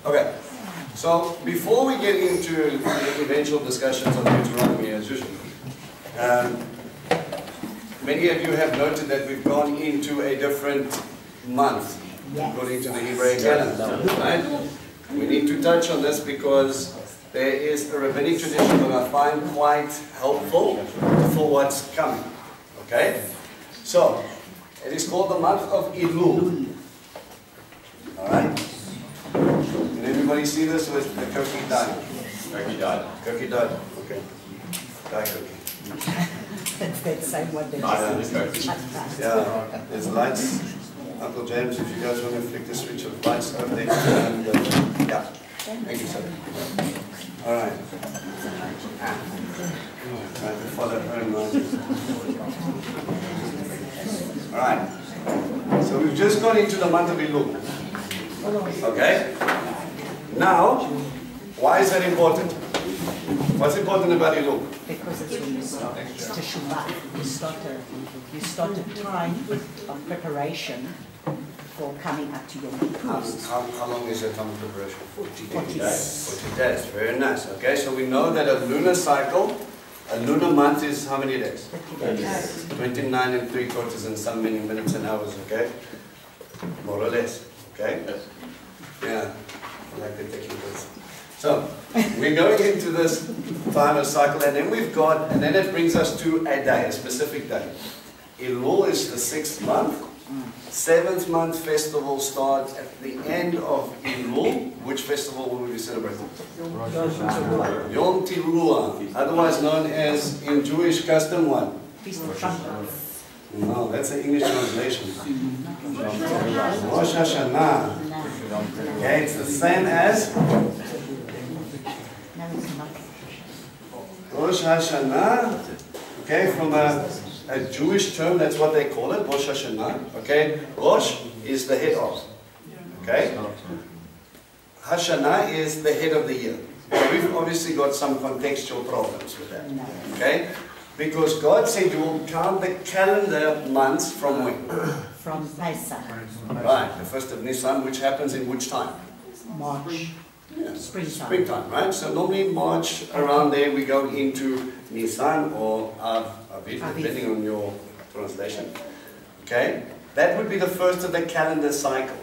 Okay, so before we get into the eventual discussions on Deuteronomy as usual, many of you have noted that we've gone into a different month according to the Hebraic calendar, right? We need to touch on this because there is a rabbinic tradition that I find quite helpful for what's coming, okay? So, it is called the month of Elul, alright? Can everybody see this with the cookie died? Cookie died. Cookie died, okay. Die cookie. That's that same one that yeah, there's lights. Uncle James, if you guys want to flick the switch of lights over there. And, yeah, thank you, sir. Alright. Trying to follow her own line. Alright. So we've just got into the month of Elul. Okay? Now, why is that important? What's important about Elul? because it's when you start Teshuvah. You start a time of preparation for coming up to Yom Kippur. How long is that time of preparation? 40 days. 40 days, very nice. Okay, so we know that a lunar cycle, a lunar month is how many days? 30 days. 29 and 3/4 and some many minutes and hours, okay? More or less, okay? Yeah, I like the technicals. So, we're going into this time of cycle, and then we've got, and then it brings us to a day, a specific day. Elul is the 6th month. 7th month festival starts at the end of Elul. Which festival will we be celebrating? Yom Teruah, otherwise known as, in Jewish custom, what? Feast of Trumpets. No, that's an English translation. Rosh Hashanah. Okay, it's the same as Rosh Hashanah. Okay, from a Jewish term, that's what they call it, Rosh Hashanah. Okay, Rosh is the head of. Okay, Hashanah is the head of the year. So we've obviously got some contextual problems with that. Okay, because God said you will count the calendar months from when? From Pesach. Right, the 1st of Nisan, which happens in which time? March. Yeah. Springtime. Springtime, right? So normally March, around there, we go into Nisan or Aviv, depending on your translation. Okay? That would be the first of the calendar cycle.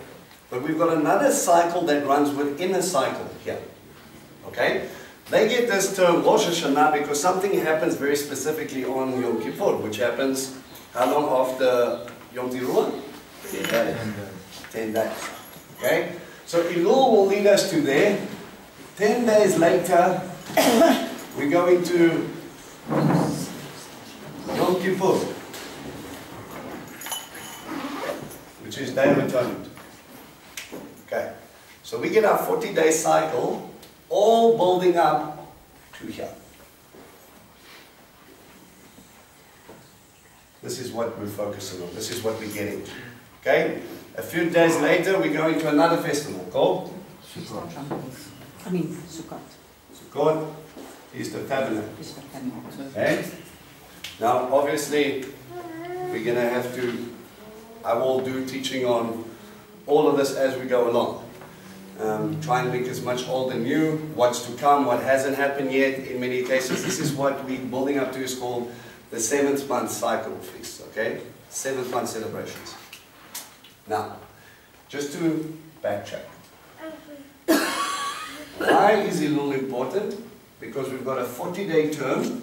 But we've got another cycle that runs within a cycle here. Okay? They get this term Rosh Hashanah because something happens very specifically on Yom Kippur, which happens how long after Yom Teruah? 10 days. 10 days. Okay? So Elul will lead us to there. 10 days later, we go into Yom Kippur, which is Day of Atonement. Okay, so we get our 40-day cycle, all building up to here. This is what we're focusing on. This is what we're getting to. Okay, a few days later, we go into another festival called Feast of Trumpets. I mean, Sukkot. Sukkot, Feast of Tabernacles. Feast of Tabernacles. Okay? Now, obviously, we're going to have to, I will do teaching on all of this as we go along. Try and make as much old and new, what's to come, what hasn't happened yet. In many cases, this is what we're building up to is called the 7th month cycle feast, okay? 7th month celebrations. Now, just to backtrack. Why is Elul important? Because we've got a 40-day term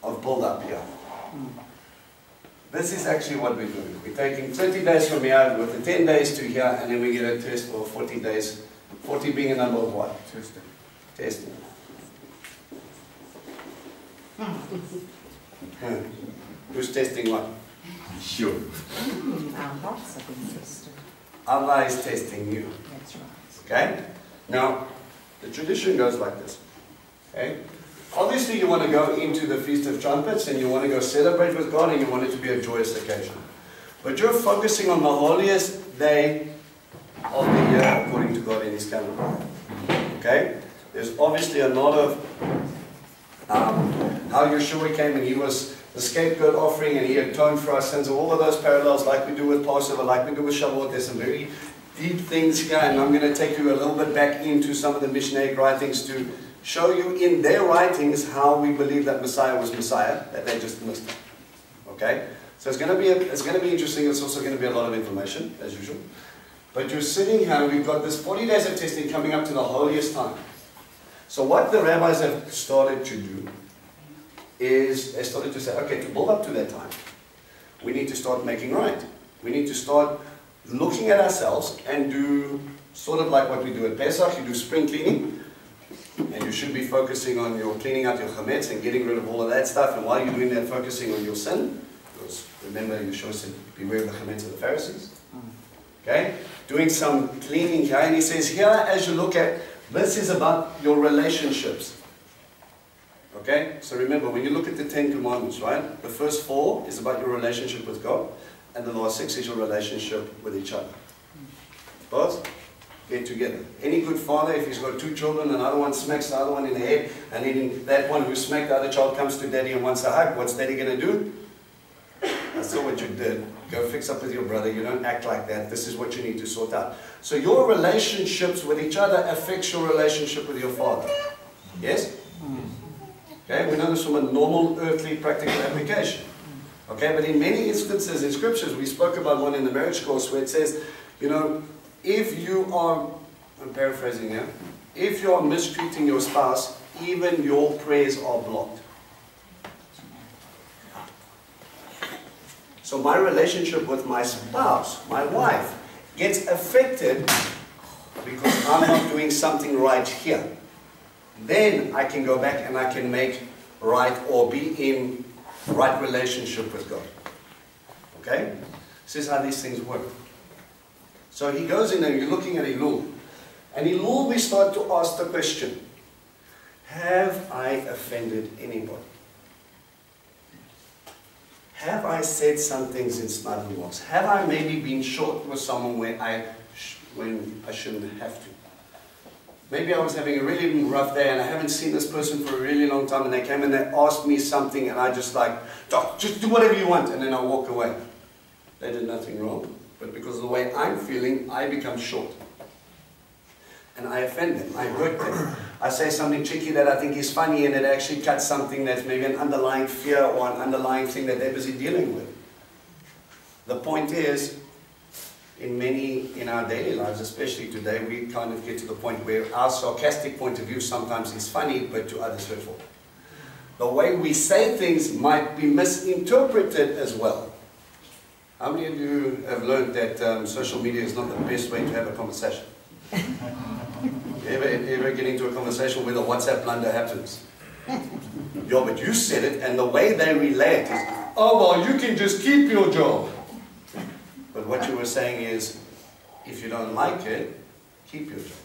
of build-up here. This is actually what we're doing. We're taking 30 days from here with the 10 days to here, and then we get a test for 40 days. 40 being a number of what? Testing. Testing. Who's testing what? Sure. Our hearts have been tested. Allah is testing you. That's right. Okay? Now, the tradition goes like this. Okay? Obviously, you want to go into the Feast of Trumpets and you want to go celebrate with God and you want it to be a joyous occasion. But you're focusing on the holiest day of the year according to God in His calendar. Okay? There's obviously a lot of how Yeshua came and He was the scapegoat offering and He atoned for our sins. All of those parallels like we do with Passover, like we do with Shavuot. There's some very deep things here, and I'm going to take you a little bit back into some of the Mishnaic writings to show you in their writings how we believe that Messiah was Messiah, that they just missed it. Okay? So it's going to be interesting. It's also going to be a lot of information, as usual. But you're sitting here, we've got this 40 days of testing coming up to the holiest time. So what the rabbis have started to do is they started to say, okay, to build up to that time, we need to start making right. We need to start looking at ourselves and do sort of like what we do at Pesach. You do spring cleaning, and you should be focusing on your cleaning out your chametz and getting rid of all of that stuff. And while you're doing that, focusing on your sin, because remember Yeshua said, beware of the chametz of the Pharisees. Okay? Doing some cleaning here, and he says here, as you look at, this is about your relationships. Okay? So remember, when you look at the 10 Commandments, right? The first 4 is about your relationship with God, and the last 6 is your relationship with each other. Both get together. Any good father, if he's got 2 children, another one smacks the other one in the head, and then that one who smacked the other child comes to daddy and wants a hug, what's daddy going to do? I saw what you did. Go fix up with your brother. You don't act like that. This is what you need to sort out. So your relationships with each other affects your relationship with your father. Yes? Okay, we know this from a normal, earthly, practical application. Okay, but in many instances in scriptures, we spoke about one in the marriage course where it says, you know, if you are, I'm paraphrasing here, if you are mistreating your spouse, even your prayers are blocked. So my relationship with my spouse, my wife, gets affected because I'm not doing something right here. Then I can go back and I can make right or be in right relationship with God. Okay? This is how these things work. So he goes in and you're looking at Elul. And Elul we start to ask the question, have I offended anybody? Have I said some things in smart remarks? Have I maybe been short with someone when I shouldn't have to? Maybe I was having a really rough day and I haven't seen this person for a really long time, and they came and they asked me something and I just like, just do whatever you want, and then I walk away. They did nothing wrong, but because of the way I'm feeling, I become short. And I offend them, I hurt them. I say something tricky that I think is funny and it actually cuts something that's maybe an underlying fear or an underlying thing that they're busy dealing with. The point is, in our daily lives, especially today, we kind of get to the point where our sarcastic point of view sometimes is funny, but to others hurtful. The way we say things might be misinterpreted as well. How many of you have learned that social media is not the best way to have a conversation? Ever get into a conversation where the WhatsApp blunder happens? Yeah, but you said it, and the way they relate is, oh, well, you can just keep your job. But what you were saying is, if you don't like it, keep your job.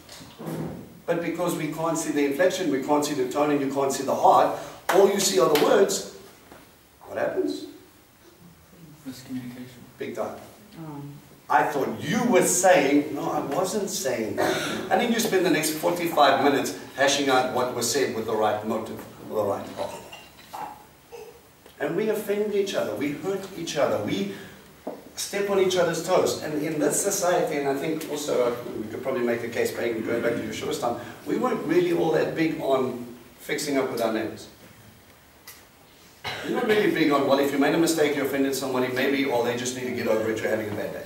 But because we can't see the inflection, we can't see the tone, and you can't see the heart, all you see are the words, what happens? Miscommunication. Big time. I thought you were saying, no, I wasn't saying that. And then you spend the next 45 minutes hashing out what was said with the right motive, or the right heart. And we offend each other, we hurt each other, we step on each other's toes. And in this society, and I think also we could probably make the case going back to Yeshua's time, we weren't really all that big on fixing up with our neighbors. We're not really big on, well, if you made a mistake, you offended somebody, maybe, or they just need to get over it, you're having a bad day.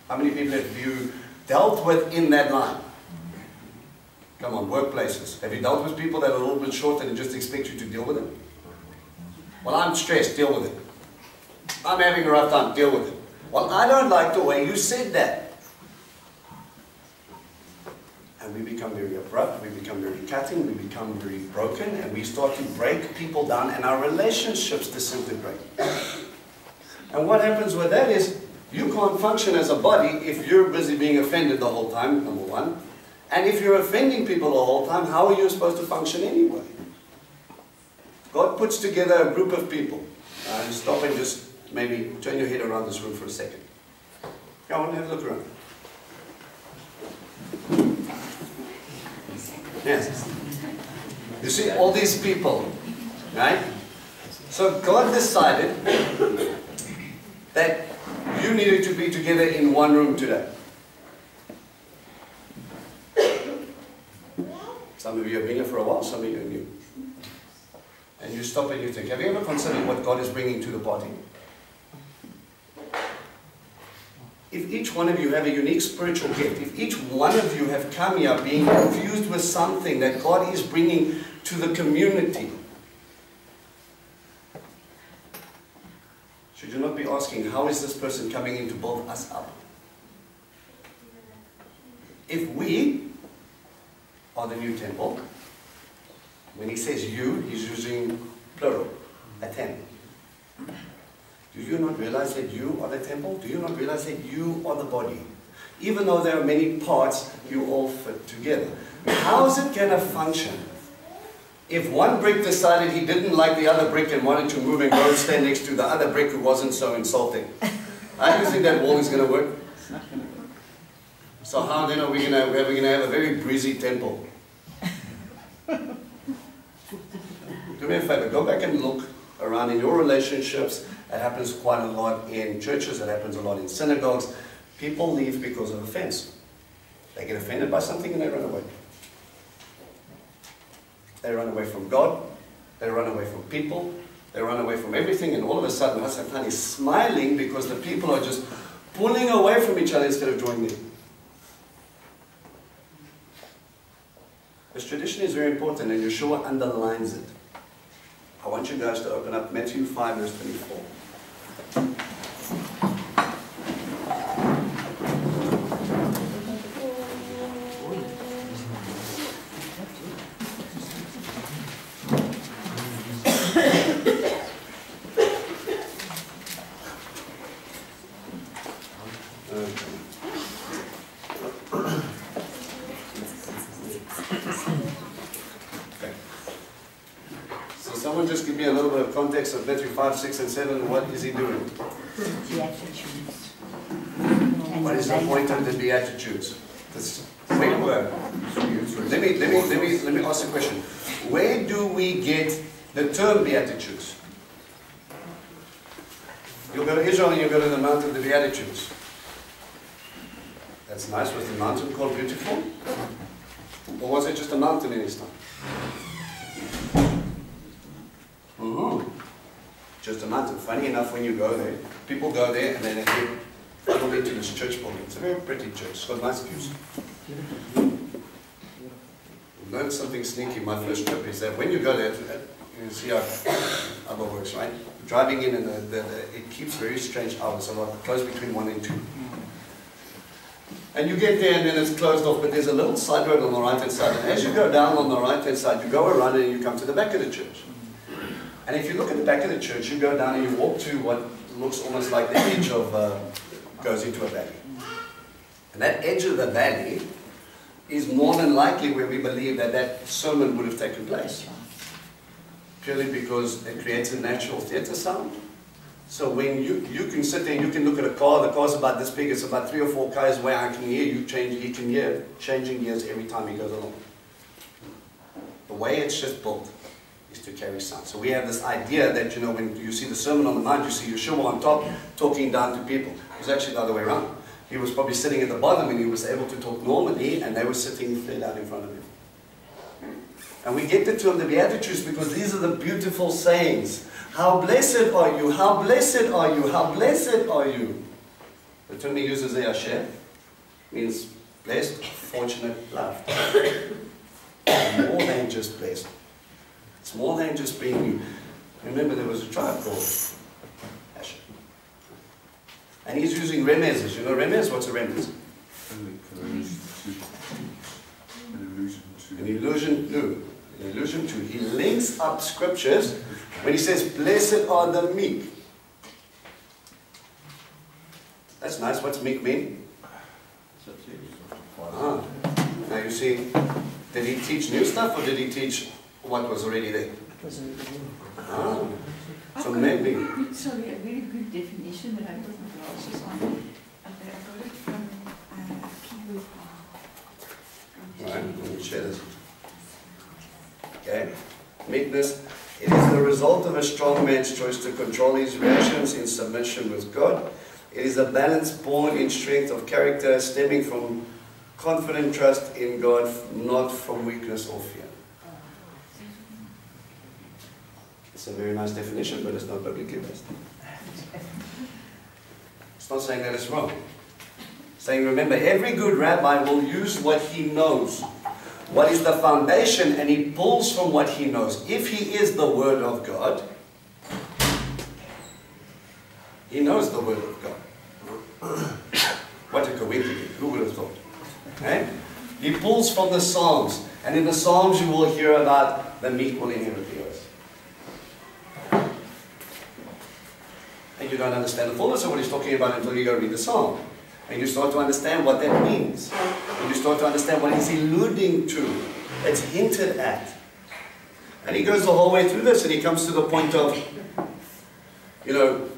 How many people have you dealt with in that line? Come on, workplaces. Have you dealt with people that are a little bit short and just expect you to deal with them? Well, I'm stressed, deal with it. I'm having a rough time, deal with it. Well, I don't like the way you said that. And we become very abrupt, we become very cutting, we become very broken, and we start to break people down, and our relationships disintegrate. And what happens with that is, you can't function as a body if you're busy being offended the whole time, number one. And if you're offending people the whole time, how are you supposed to function anyway? God puts together a group of people. Stop and just maybe turn your head around this room for a second. Come on, have a look around. Yes. You see all these people, right? So God decided that you needed to be together in one room today. Some of you have been here for a while, some of you are new. And you stop and you think, have you ever considered what God is bringing to the party? If each one of you have a unique spiritual gift, if each one of you have come here being infused with something that God is bringing to the community, should you not be asking, how is this person coming in to build us up? If we are the new temple, when he says you, he's using plural, a temple. Do you not realize that you are the temple? Do you not realize that you are the body? Even though there are many parts, you all fit together. How is it going to function if one brick decided he didn't like the other brick and wanted to move and go and stand next to the other brick who wasn't so insulting? How do you think that wall is going to work? So how then are we going to have a very breezy temple? Do me a favor, go back and look around in your relationships. It happens quite a lot in churches, it happens a lot in synagogues. People leave because of offense. They get offended by something and they run away. They run away from God, they run away from people, they run away from everything, and all of a sudden Hasatan is smiling because the people are just pulling away from each other instead of joining in. This tradition is very important, and Yeshua underlines it. I want you guys to open up Matthew 5, verse 24. Someone just give me a little bit of context of Matthew 5, 6, and 7. What is he doing? Beatitudes. What is the point of the Beatitudes? This great word. Let me ask a question. Where do we get the term Beatitudes? You'll go to Israel and you'll go to the Mount of the Beatitudes. That's nice. Was the mountain called beautiful? Or was it just a mountain in his time? Just a mountain. Funny enough, when you go there, people go there and then they funnel into this church building. It's a very pretty church. It's got nice views. I learned something sneaky. My first trip is that when you go there, you see how Abba works, right? Driving in and it keeps very strange hours. A lot closed between 1 and 2. And you get there and then it's closed off, but there's a little side road on the right hand side. And as you go down on the right hand side, you go around and you come to the back of the church. And if you look at the back of the church, you go down and you walk to what looks almost like the edge of, goes into a valley. And that edge of the valley is more than likely where we believe that that sermon would have taken place. Purely because it creates a natural theatre sound. So when you can sit there and you can look at a car, the car's about this big, it's about 3 or 4 cars where I can hear you change, he can hear changing gears every time he goes along. The way it's just built is to carry sound. So we have this idea that, you know, when you see the Sermon on the Mount, you see Yeshua on top talking down to people. It was actually the other way around. He was probably sitting at the bottom and he was able to talk normally, and they were sitting flat out in front of him. And we get the term the Beatitudes because these are the beautiful sayings. How blessed are you? How blessed are you? How blessed are you? The term he uses there, Asher, means blessed, fortunate, loved. More than just blessed. It's more than just being. Remember, there was a tribe called Asher. And he's using remezes. You know remez? What's a remez? An illusion to. He links up scriptures when he says, blessed are the meek. That's nice. What's meek mean? Ah. Now you see, did he teach new stuff or did he teach what was already there? Ah. So maybe. Sorry, a very good definition that I put my glasses on. I got it from keyword. Alright, let me share this. Okay. Meekness. It is the result of a strong man's choice to control his reactions in submission with God. It is a balance born in strength of character stemming from confident trust in God, not from weakness or fear. It's a very nice definition, but it's not biblically based. It's not saying that it's wrong. It's saying, remember, every good rabbi will use what he knows. What is the foundation, and he pulls from what he knows. If he is the Word of God, he knows the Word of God. What a coincidence. Who would have thought? Okay? He pulls from the Psalms. And in the Psalms you will hear about the meek will inherit the earth. And you don't understand the fullness of what he's talking about until you go read the Psalm. And you start to understand what that means. And you start to understand what he's alluding to. It's hinted at. And he goes the whole way through this, and he comes to the point of, you know,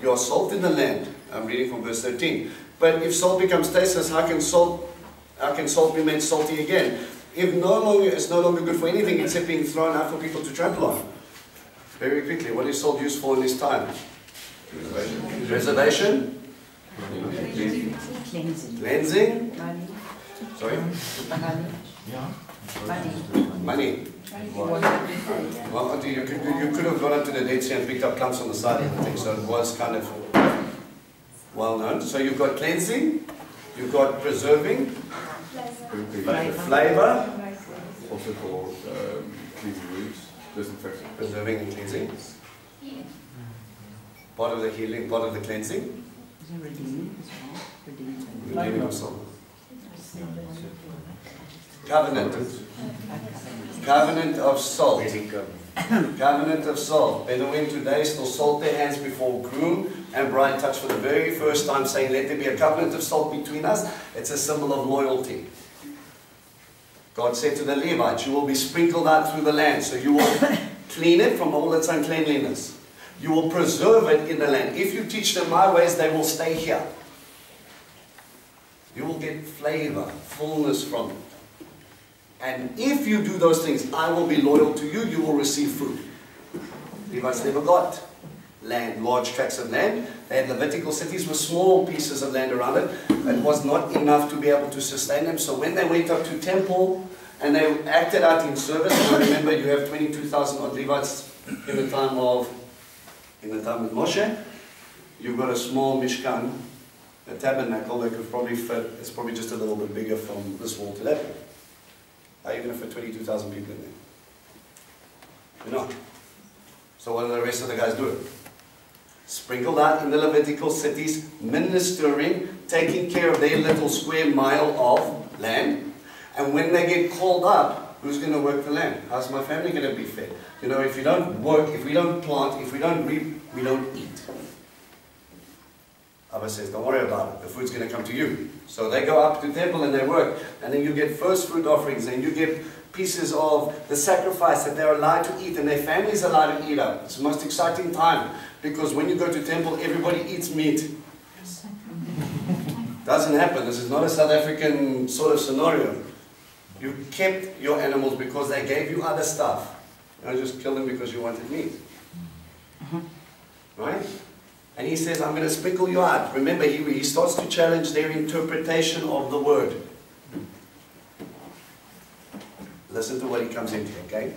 you're salt in the land. I'm reading from verse 13. But if salt becomes tasteless, how can salt be made salty again? If it's no longer good for anything except being thrown out for people to trample on. Very quickly, what is salt used for in this time? Preservation. Cleansing. Money. Sorry? Money. Well, you could have gone up to the Dead Sea and picked up clumps on the side of the thing, so it was kind of well known. So you've got cleansing, you've got preserving, flavor, also called cleansing roots, disinfectant. Preserving and cleansing. Part of the healing, part of the cleansing. Redeeming as well. Redeeming of soul. Covenant. Covenant of salt. Covenant of salt. Bedouin today still salt their hands before groom and bride touch for the very first time, saying, let there be a covenant of salt between us. It's a symbol of loyalty. God said to the Levites, you will be sprinkled out through the land, so you will clean it from all its uncleanliness. You will preserve it in the land. If you teach them my ways, they will stay here. You will get flavor, fullness from it. And if you do those things, I will be loyal to you, you will receive fruit. Levites never got land, large tracts of land. They had Levitical cities with small pieces of land around it. It was not enough to be able to sustain them. So when they went up to temple and they acted out in service, and remember you have 22,000 odd Levites in the time of Moshe, you've got a small Mishkan, a tabernacle that could probably fit, it's probably just a little bit bigger from this wall to that. How are you going to fit 22,000 people in there? You're not. So what do the rest of the guys do? Sprinkled out in the Levitical cities, ministering, taking care of their little square mile of land. And when they get called up, who's going to work the land? How's my family going to be fed? You know, if you don't work, if we don't plant, if we don't reap, we don't eat. Abba says, don't worry about it. The food's going to come to you. So they go up to the temple and they work. And then you get first fruit offerings and you get pieces of the sacrifice that they're allowed to eat and their families are allowed to eat up. It's the most exciting time because when you go to temple, everybody eats meat. Doesn't happen. This is not a South African sort of scenario. You kept your animals because they gave you other stuff. You don't just kill them because you wanted meat. Right? And he says, I'm going to sprinkle you out. Remember, he starts to challenge their interpretation of the word. Listen to what he comes into, okay?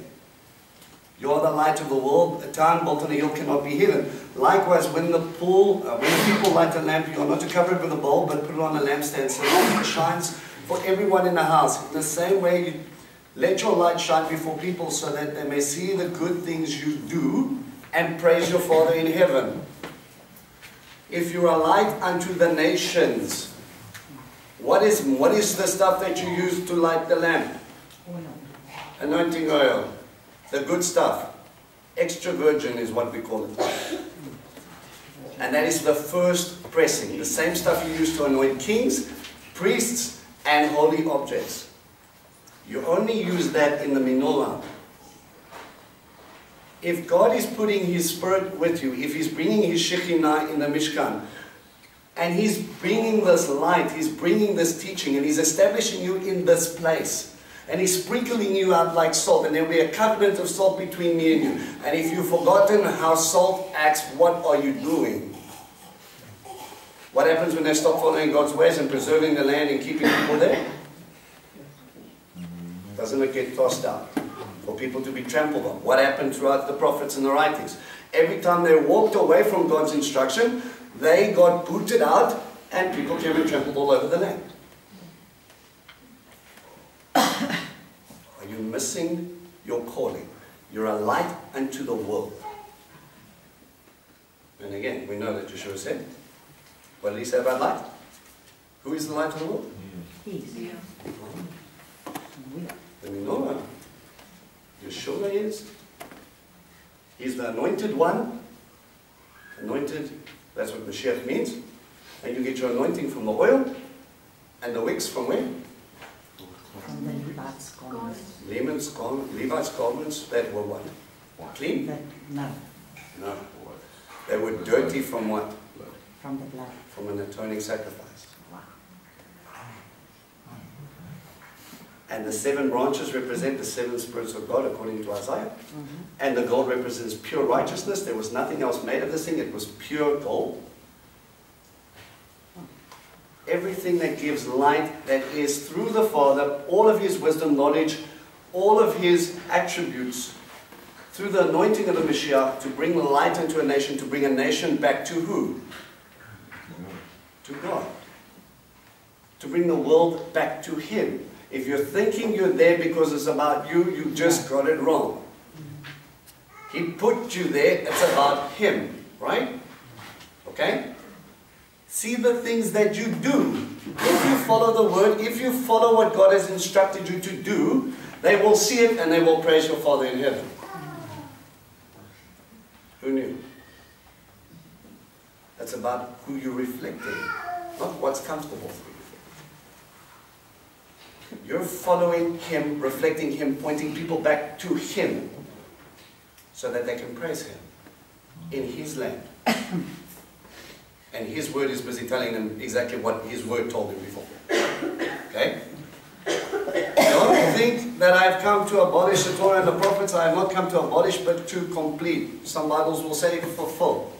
You are the light of the world. A town built on a hill cannot be hidden. Likewise, when the people light a lamp, you are not to cover it with a bowl, but put it on a lampstand so that it shines for everyone in the house. In the same way, you let your light shine before people so that they may see the good things you do and praise your Father in heaven. If you are a light unto the nations, what is the stuff that you use to light the lamp? Anointing oil. The good stuff. Extra virgin is what we call it. And that is the first pressing. The same stuff you use to anoint kings, priests, and holy objects. You only use that in the menorah. If God is putting His Spirit with you, if He's bringing His Shekinah in the Mishkan, and He's bringing this light, He's bringing this teaching, and He's establishing you in this place, and He's sprinkling you out like salt, and there will be a covenant of salt between me and you. And if you've forgotten how salt acts, what are you doing? What happens when they stop following God's ways and preserving the land and keeping people there? Doesn't it get tossed out for people to be trampled on? What happened throughout the prophets and the writings? Every time they walked away from God's instruction, they got booted out and people came and trampled all over the land. Are you missing your calling? You're a light unto the world. And again, we know that Yeshua said, what did he say about light? Who is the light of the world? He's. Yeah. Then we know Yeshua is. He's the anointed one. Anointed, that's what Mashiach means. And you get your anointing from the oil and the wicks from where? From the Levites' garments. Levi's garments that were what? Clean? No, No. They were dirty from what? from the blood. From an atoning sacrifice. Wow. And the 7 branches represent the 7 spirits of God according to Isaiah. And the gold represents pure righteousness. There was nothing else made of this thing. It was pure gold. Everything that gives light, that is through the Father, all of His wisdom, knowledge, all of His attributes, through the anointing of the Mashiach, to bring light into a nation, to bring a nation back to who? To God. To bring the world back to Him. If you're thinking you're there because it's about you, you just got it wrong. He put you there, it's about Him, right? Okay? See the things that you do. If you follow the word, if you follow what God has instructed you to do, they will see it and they will praise your Father in heaven. Who knew? That's about who you're reflecting, not what's comfortable for you. You're following Him, reflecting Him, pointing people back to Him so that they can praise Him in His land. And His word is busy telling them exactly what His word told them before. Okay? Don't think that I've come to abolish the Torah and the prophets. I have not come to abolish, but to complete. Some Bibles will say fulfill.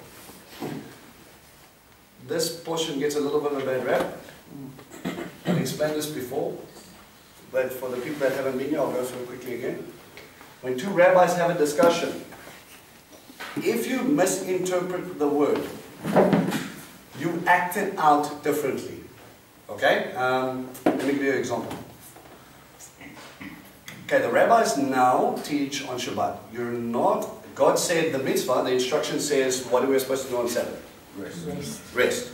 This portion gets a little bit of a bad rap. I've explained this before, but for the people that haven't been here, I'll go through it quickly again. When 2 rabbis have a discussion, if you misinterpret the word, you act it out differently. Okay? Let me give you an example. Okay, the rabbis now teach on Shabbat. You're not, God said the mitzvah, the instruction says, what are we supposed to do on Sabbath? Rest. Rest.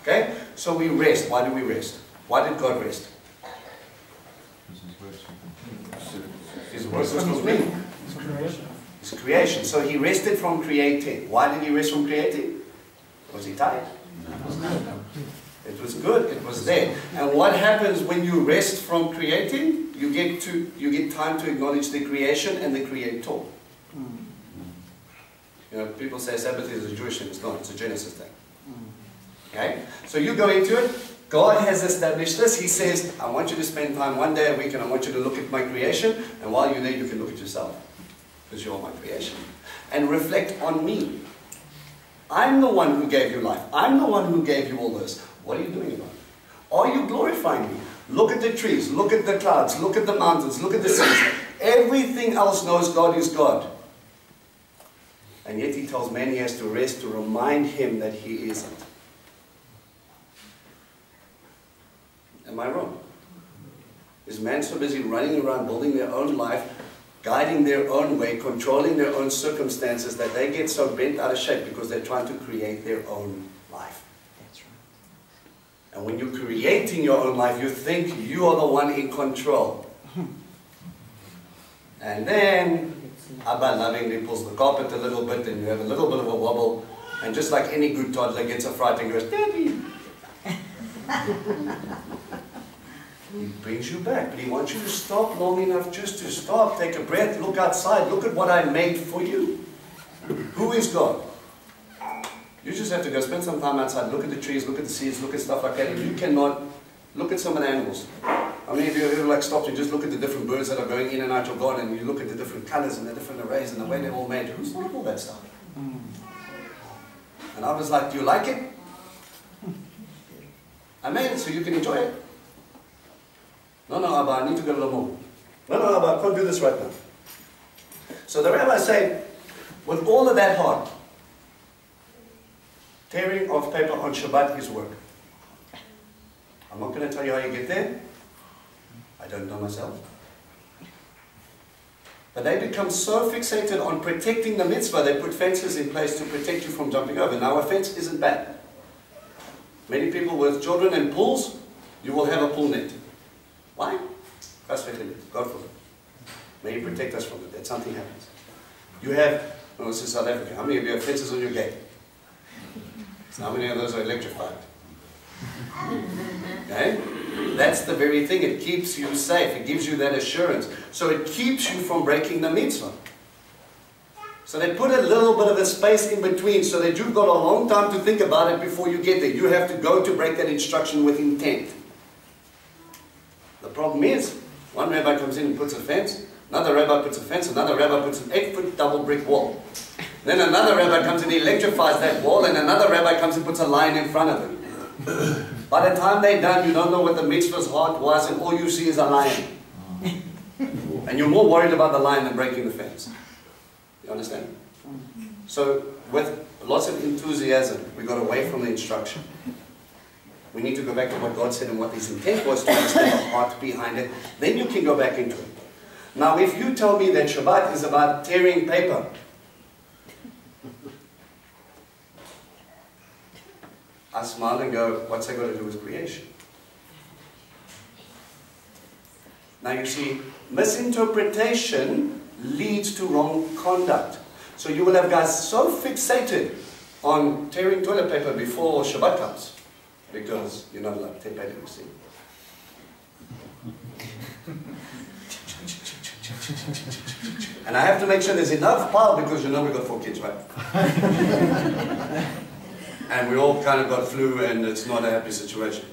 Okay? So we rest. Why do we rest? Why did God rest? His work was complete. His creation. So He rested from creating. Why did He rest from creating? Was He tired? It was good. It was there. And what happens when you rest from creating? You get time to acknowledge the creation and the Creator. You know, people say Sabbath is a Jewish thing. It's not. It's a Genesis thing. Okay? So you go into it. God has established this. He says, I want you to spend time one day a week and I want you to look at my creation. And while you're there, you can look at yourself. Because you're my creation. And reflect on me. I'm the one who gave you life. I'm the one who gave you all this. What are you doing about it? Are you glorifying me? Look at the trees. Look at the clouds. Look at the mountains. Look at the seas. Everything else knows God is God. And yet He tells man he has to rest to remind him that he isn't. Am I wrong? Is man so busy running around building their own life, guiding their own way, controlling their own circumstances, that they get so bent out of shape because they're trying to create their own life? That's right. And when you're creating your own life, you think you are the one in control. And then Abba lovingly pulls the carpet a little bit and you have a little bit of a wobble. And just like any good toddler gets a fright and goes, Daddy. He brings you back, but He wants you to stop long enough just to stop, take a breath, look outside, look at what I made for you. Who is God? You just have to go spend some time outside, look at the trees, look at the seas, look at stuff like that. If you cannot, look at some of the animals. How many of you have ever like stopped and just look at the different birds that are going in and out your garden, and you look at the different colors and the different arrays and the way they're all made? Who's thought of all that stuff? And I was like, do you like it? I made it so you can enjoy it. No, Abba, I need to go to the mall. No, Abba, I can't do this right now. So the rabbis say, with all of that heart, tearing of paper on Shabbat is work. I'm not going to tell you how you get there. I don't know myself. But they become so fixated on protecting the mitzvah, they put fences in place to protect you from jumping over. Now, a fence isn't bad. Many people with children and pools, you will have a pool net. Why? God forbid. May He protect us from it, that something happens. You have, well, this is South Africa, how many of you have fences on your gate? So how many of those are electrified? Okay? That's the very thing. It keeps you safe. It gives you that assurance. So it keeps you from breaking the mitzvah. So they put a little bit of a space in between so that you've got a long time to think about it before you get there. You have to go to break that instruction with intent. The problem is, one rabbi comes in and puts a fence, another rabbi puts a fence, another rabbi puts an 8-foot double brick wall. Then another rabbi comes and electrifies that wall, and another rabbi comes and puts a line in front of it. By the time they're done, you don't know what the mitzvah's heart was, and all you see is a lion. And you're more worried about the lion than breaking the fence. You understand? So, with lots of enthusiasm, we got away from the instruction. We need to go back to what God said and what His intent was to understand the heart behind it. Then you can go back into it. Now, if you tell me that Shabbat is about tearing paper, I smile and go, what's that got to do with creation? Now you see, misinterpretation leads to wrong conduct. So you will have guys so fixated on tearing toilet paper before Shabbat comes, because you're not allowed to tear paper, you see. And I have to make sure there's enough pile because you know we've got 4 kids, right? And we all kind of got flu and it's not a happy situation.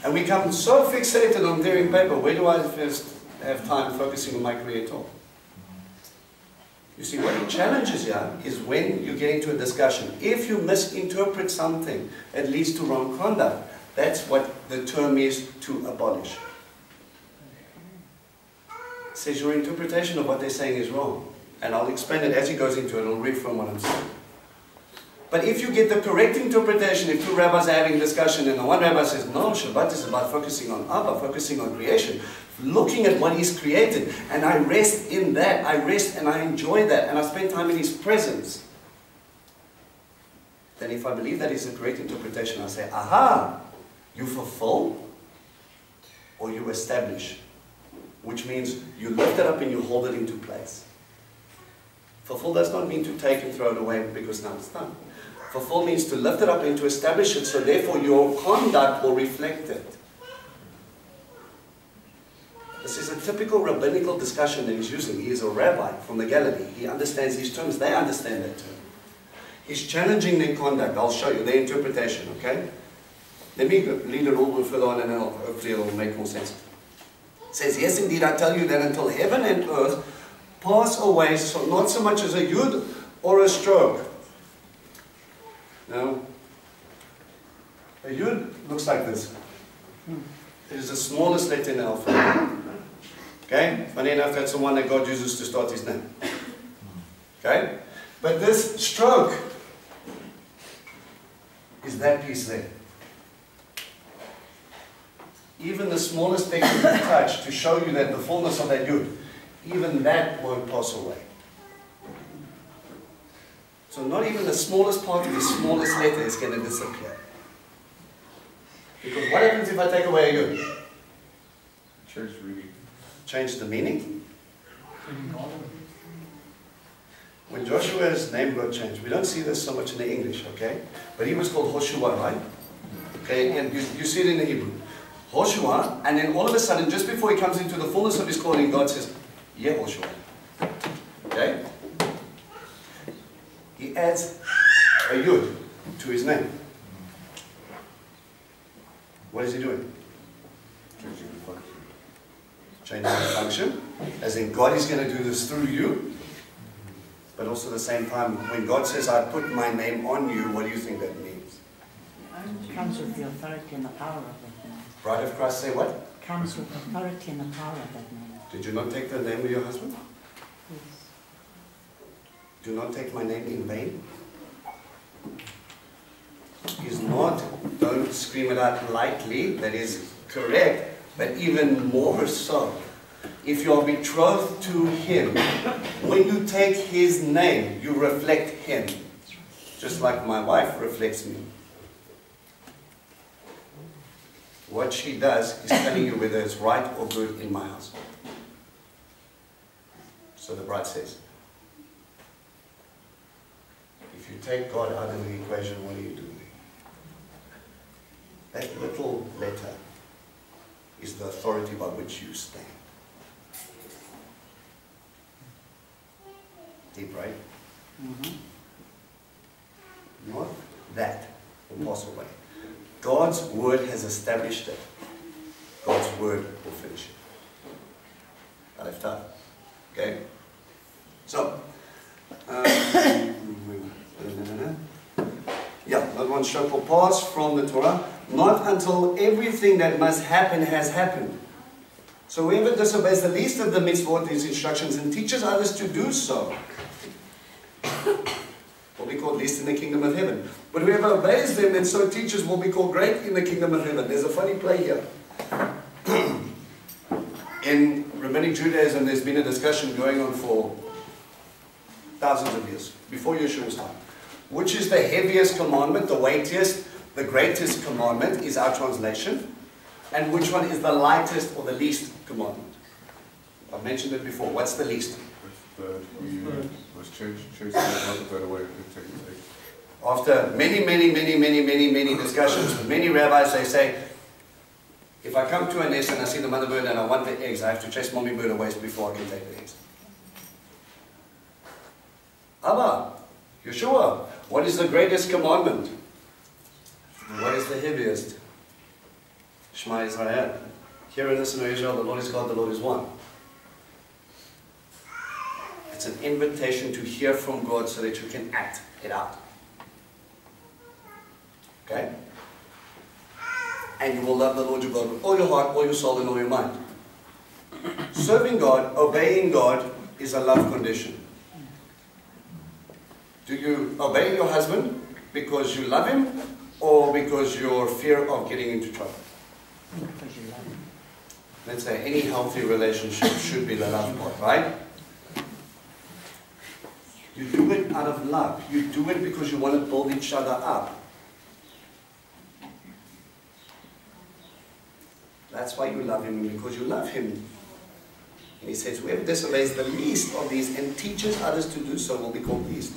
And we become so fixated on tearing paper, where do I first have time focusing on my Creator? You see, what He challenges you is when you get into a discussion. If you misinterpret something, it leads to wrong conduct. That's what the term is, to abolish. It says your interpretation of what they're saying is wrong. And I'll explain it as he goes into it. I'll reaffirm what I'm saying. But if you get the correct interpretation, if 2 rabbis are having a discussion and the one rabbi says, no, Shabbat is about focusing on Abba, focusing on creation, looking at what He's created, and I rest in that, I rest and I enjoy that, and I spend time in His presence, then if I believe that is the correct interpretation, I say, aha, you fulfill or you establish, which means you lift it up and you hold it into place. Fulfill does not mean to take and throw it away because now it's done. Fulfill means to lift it up and to establish it, so therefore your conduct will reflect it. This is a typical rabbinical discussion that he's using. He is a rabbi from the Galilee. He understands these terms. They understand that term. He's challenging their conduct. I'll show you their interpretation, okay? Let me read it a little bit further on and then hopefully it will make more sense. It says, yes, indeed, I tell you that until heaven and earth pass away, so not so much as a yud or a stroke. Now, a yud looks like this. It is the smallest letter in the alphabet. Okay? Funny enough, that's the one that God uses to start His name. Okay? But this stroke is that piece there. Even the smallest thing you can touch to show you that the fullness of that yud, even that won't pass away. So not even the smallest part of the smallest letter is going to disappear. Because what happens if I take away a yud? Change the meaning. Change the meaning? When Joshua's name got changed, we don't see this so much in the English, okay? But he was called Hoshua, right? Okay, and you see it in the Hebrew. Hoshua, and then all of a sudden, just before he comes into the fullness of his calling, God says, Yehoshua. Okay? He adds a yud to his name. What is he doing? Changing the function. Changing the function. As in, God is going to do this through you. But also at the same time, when God says, I put my name on you, what do you think that means? It comes with the authority and the power of that name. Bride of Christ say what? Comes with authority and the power of that name. Did you not take the name of your husband? Yes. Do not take my name in vain. Is not, don't scream it out lightly, that is correct, but even more so. If you are betrothed to him, when you take his name, you reflect him. Just like my wife reflects me. What she does is telling you whether it's right or good in my house. So the bride says, if you take God out of the equation, what are you doing? That little letter is the authority by which you stand. Deep, right? Mm-hmm. Not that will pass away. God's word has established it. God's word will finish it. I left out. Okay? So, yeah, that one shall pass from the Torah, not until everything that must happen has happened. So whoever disobeys the least of the mitzvot, these instructions, and teaches others to do so, will be called least in the kingdom of heaven. But whoever obeys them and so teaches will be called great in the kingdom of heaven. There's a funny play here. In Rabbinic Judaism, there's been a discussion going on for thousands of years, before Yeshua's time. Which is the heaviest commandment, the weightiest, the greatest commandment is our translation. And which one is the lightest or the least commandment? I've mentioned it before. What's the least? Was church said not a better way to take it. After many discussions with many rabbis, they say, if I come to a nest and I see the mother bird and I want the eggs, I have to chase mommy bird away before I can take the eggs. Abba, Yeshua, what is the greatest commandment? What is the heaviest? Shema Israel. Hear and listen, O Israel, the Lord is God, the Lord is one. It's an invitation to hear from God so that you can act it out. Okay? And you will love the Lord your God with all your heart, all your soul, and all your mind. Serving God, obeying God, is a love condition. Do you obey your husband because you love him, or because you're fear of getting into trouble? Because you love him. Let's say any healthy relationship should be the love part, right? You do it out of love. You do it because you want to build each other up. That's why you love him, because you love him. And he says, whoever disobeys the least of these and teaches others to do so will be called least.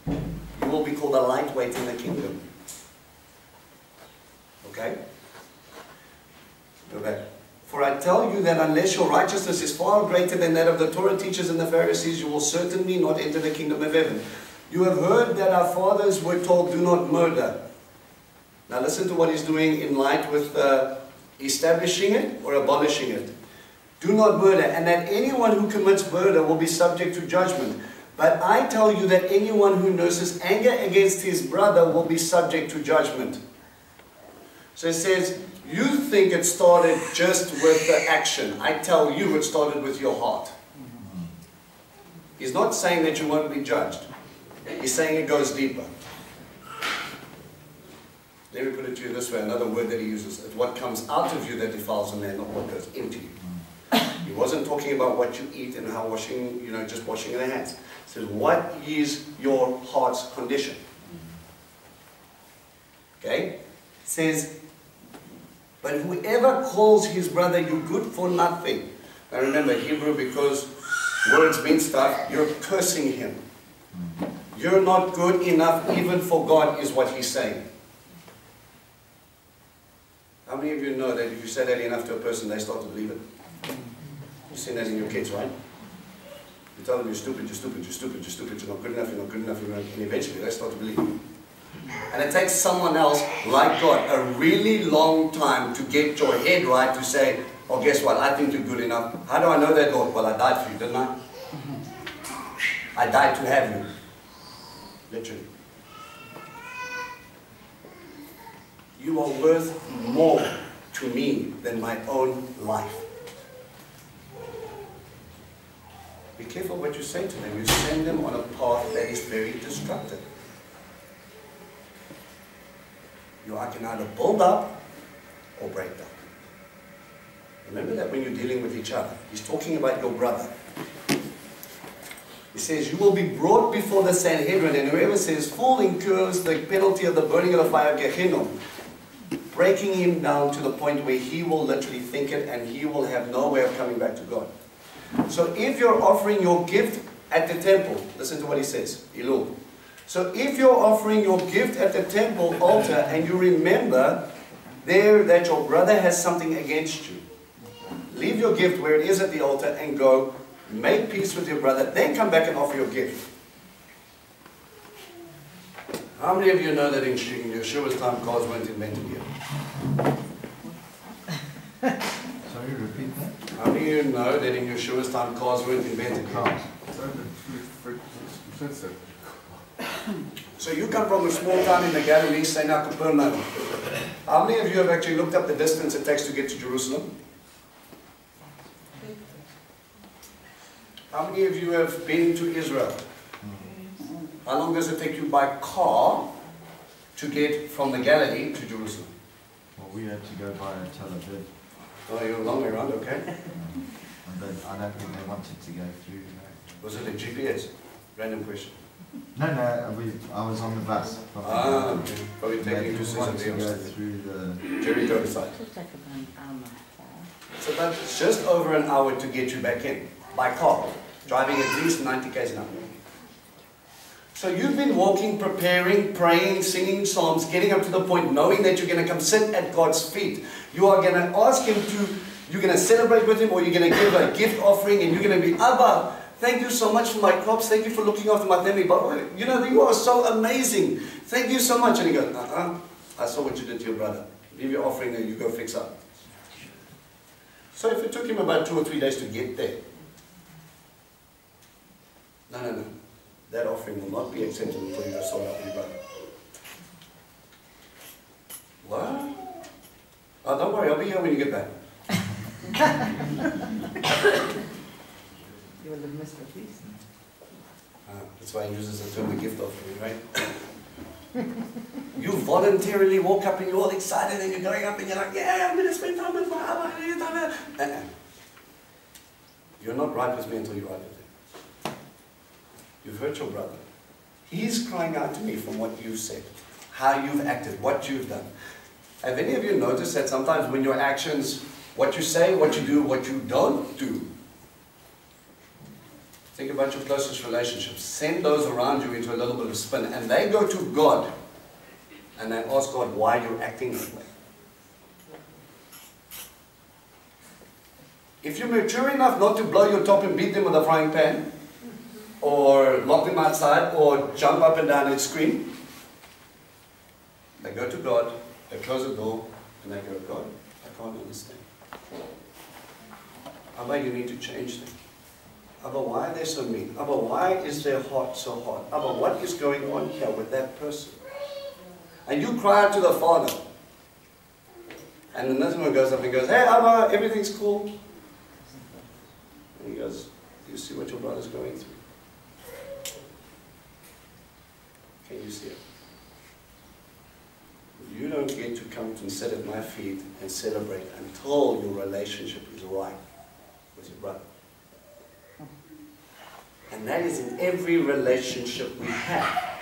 You will be called a lightweight in the kingdom. Okay? Go back. For I tell you that unless your righteousness is far greater than that of the Torah teachers and the Pharisees, you will certainly not enter the kingdom of heaven. You have heard that our fathers were told, do not murder. Now listen to what he's doing in light with establishing it or abolishing it. Do not murder, and that anyone who commits murder will be subject to judgment. But I tell you that anyone who nurses anger against his brother will be subject to judgment. So it says, you think it started just with the action. I tell you it started with your heart. He's not saying that you won't be judged. He's saying it goes deeper. Let me put it to you this way, another word that he uses. It's what comes out of you that defiles a man, not what goes into you. He wasn't talking about what you eat and how washing, just washing your hands. He says, what is your heart's condition? Okay? It says, but whoever calls his brother you good for nothing. Now remember, Hebrew, because words mean stuff, you're cursing him. You're not good enough even for God is what he's saying. How many of you know that if you say that enough to a person, they start to believe it? You've seen that in your kids, right? You tell them you're stupid, you're stupid, you're stupid, you're stupid, you're not good enough, you're not good enough, you're not, and eventually they start to believe it. And it takes someone else, like God, a really long time to get your head right to say, oh, guess what, I think you're good enough. How do I know that, Lord? Well, I died for you, didn't I? I died to have you. Literally. You are worth more to me than my own life. Be careful what you say to them. You send them on a path that is very destructive. You can either build up or break down. Remember that when you're dealing with each other. He's talking about your brother. He says, you will be brought before the Sanhedrin, and whoever says fool incurs the penalty of the burning of the fire of Gehinnom, breaking him down to the point where he will literally think it and he will have no way of coming back to God. So if you're offering your gift at the temple, listen to what he says, Elul. So if you're offering your gift at the temple altar and you remember there that your brother has something against you, leave your gift where it is at the altar and go make peace with your brother, then come back and offer your gift. How many of you know that in Yeshua's time cars weren't invented yet? Sorry, repeat that. How many of you know that in Yeshua's time cars weren't invented yet? So you come from a small town in the Galilee, say now Capernaum. How many of you have actually looked up the distance it takes to get to Jerusalem? How many of you have been to Israel? How long does it take you by car to get from the Galilee to Jerusalem? Well, we had to go by Tel Aviv. Oh, you're a long way around, okay. But I don't think they wanted to go through. Was it a GPS? Random question. No, I was on the bus. Okay. Probably taking you to wanted to go Caesarea. through the... Jericho side. It'll take about an hour. So that's just over an hour to get you back in, by car, driving at least 90 km an hour. So you've been walking, preparing, praying, singing psalms, getting up to the point, knowing that you're going to come sit at God's feet. You are going to ask Him to, you're going to celebrate with Him, or you're going to give a gift offering, and you're going to be, Abba, thank you so much for my crops, thank you for looking after my family, but you know, you are so amazing, thank you so much. And He goes, I saw what you did to your brother. Leave your offering and you go fix up. So if it took him about 2 or 3 days to get there, no. That offering will not be accepted until you go sort out your brother. What? Oh, don't worry, I'll be here when you get back. You will have missed the feast. That's why he uses the term a gift offering, right? You voluntarily walk up and you're all excited and you're going up and you're like, yeah, I'm going to spend time with my Abba. You're not right with me until you're right with him. You've hurt your brother. He's crying out to me from what you've said, how you've acted, what you've done. Have any of you noticed that sometimes when your actions, what you say, what you do, what you don't do, think about your closest relationships. Send those around you into a little bit of spin, and they go to God, and they ask God why you're acting that way. If you're mature enough not to blow your top and beat them with a frying pan, or lock them outside, or jump up and down and scream, they go to God, they close the door, and they go, God, I can't understand. Abba, you need to change them. Abba, why are they so mean? Abba, why is their heart so hard? Abba, what is going on here with that person? And you cry out to the Father. And the next one goes up and goes, hey, Abba, everything's cool. And he goes, do you see what your brother's going through? Can you see it? You don't get to come and sit at my feet and celebrate until your relationship is right with your brother. And that is in every relationship we have.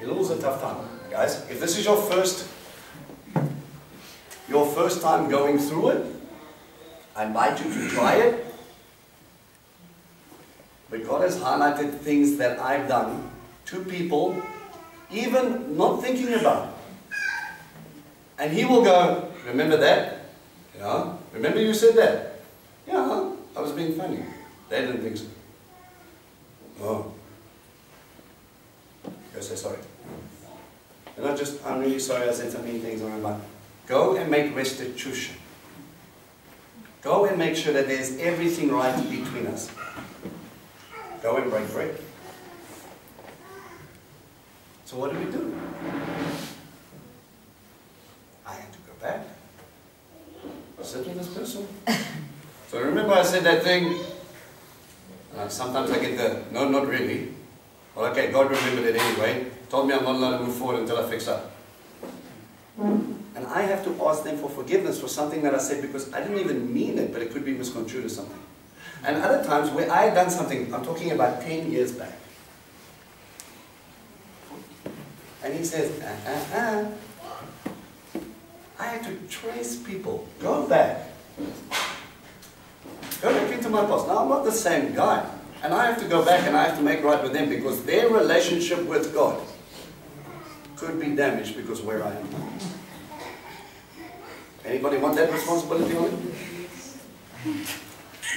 Elul's a tough time, guys. If this is your first time going through it, I invite you to try it. But God has highlighted things that I've done to people, even not thinking about it. And He will go, remember that? Yeah. Remember you said that? Yeah, I was being funny. They didn't think so. Oh. Go say sorry. And not just, I'm really sorry I said some mean things. Go and make restitution. Go and make sure that there's everything right between us. Go and break bread. So what do? I had to go back. Sit with this person. So remember I said that thing? Sometimes I get the, no, not really. Well, okay, God remembered it anyway. Told me I'm not allowed to move forward until I fix up. And I have to ask them for forgiveness for something that I said because I didn't even mean it, but it could be misconstrued as something. And other times where I had done something, I'm talking about 10 years back. And he says, I had to trace people. Go back. Go back into my past. Now, I'm not the same guy. And I have to go back and I have to make right with them because their relationship with God could be damaged because of where I am. Anybody want that responsibility on it?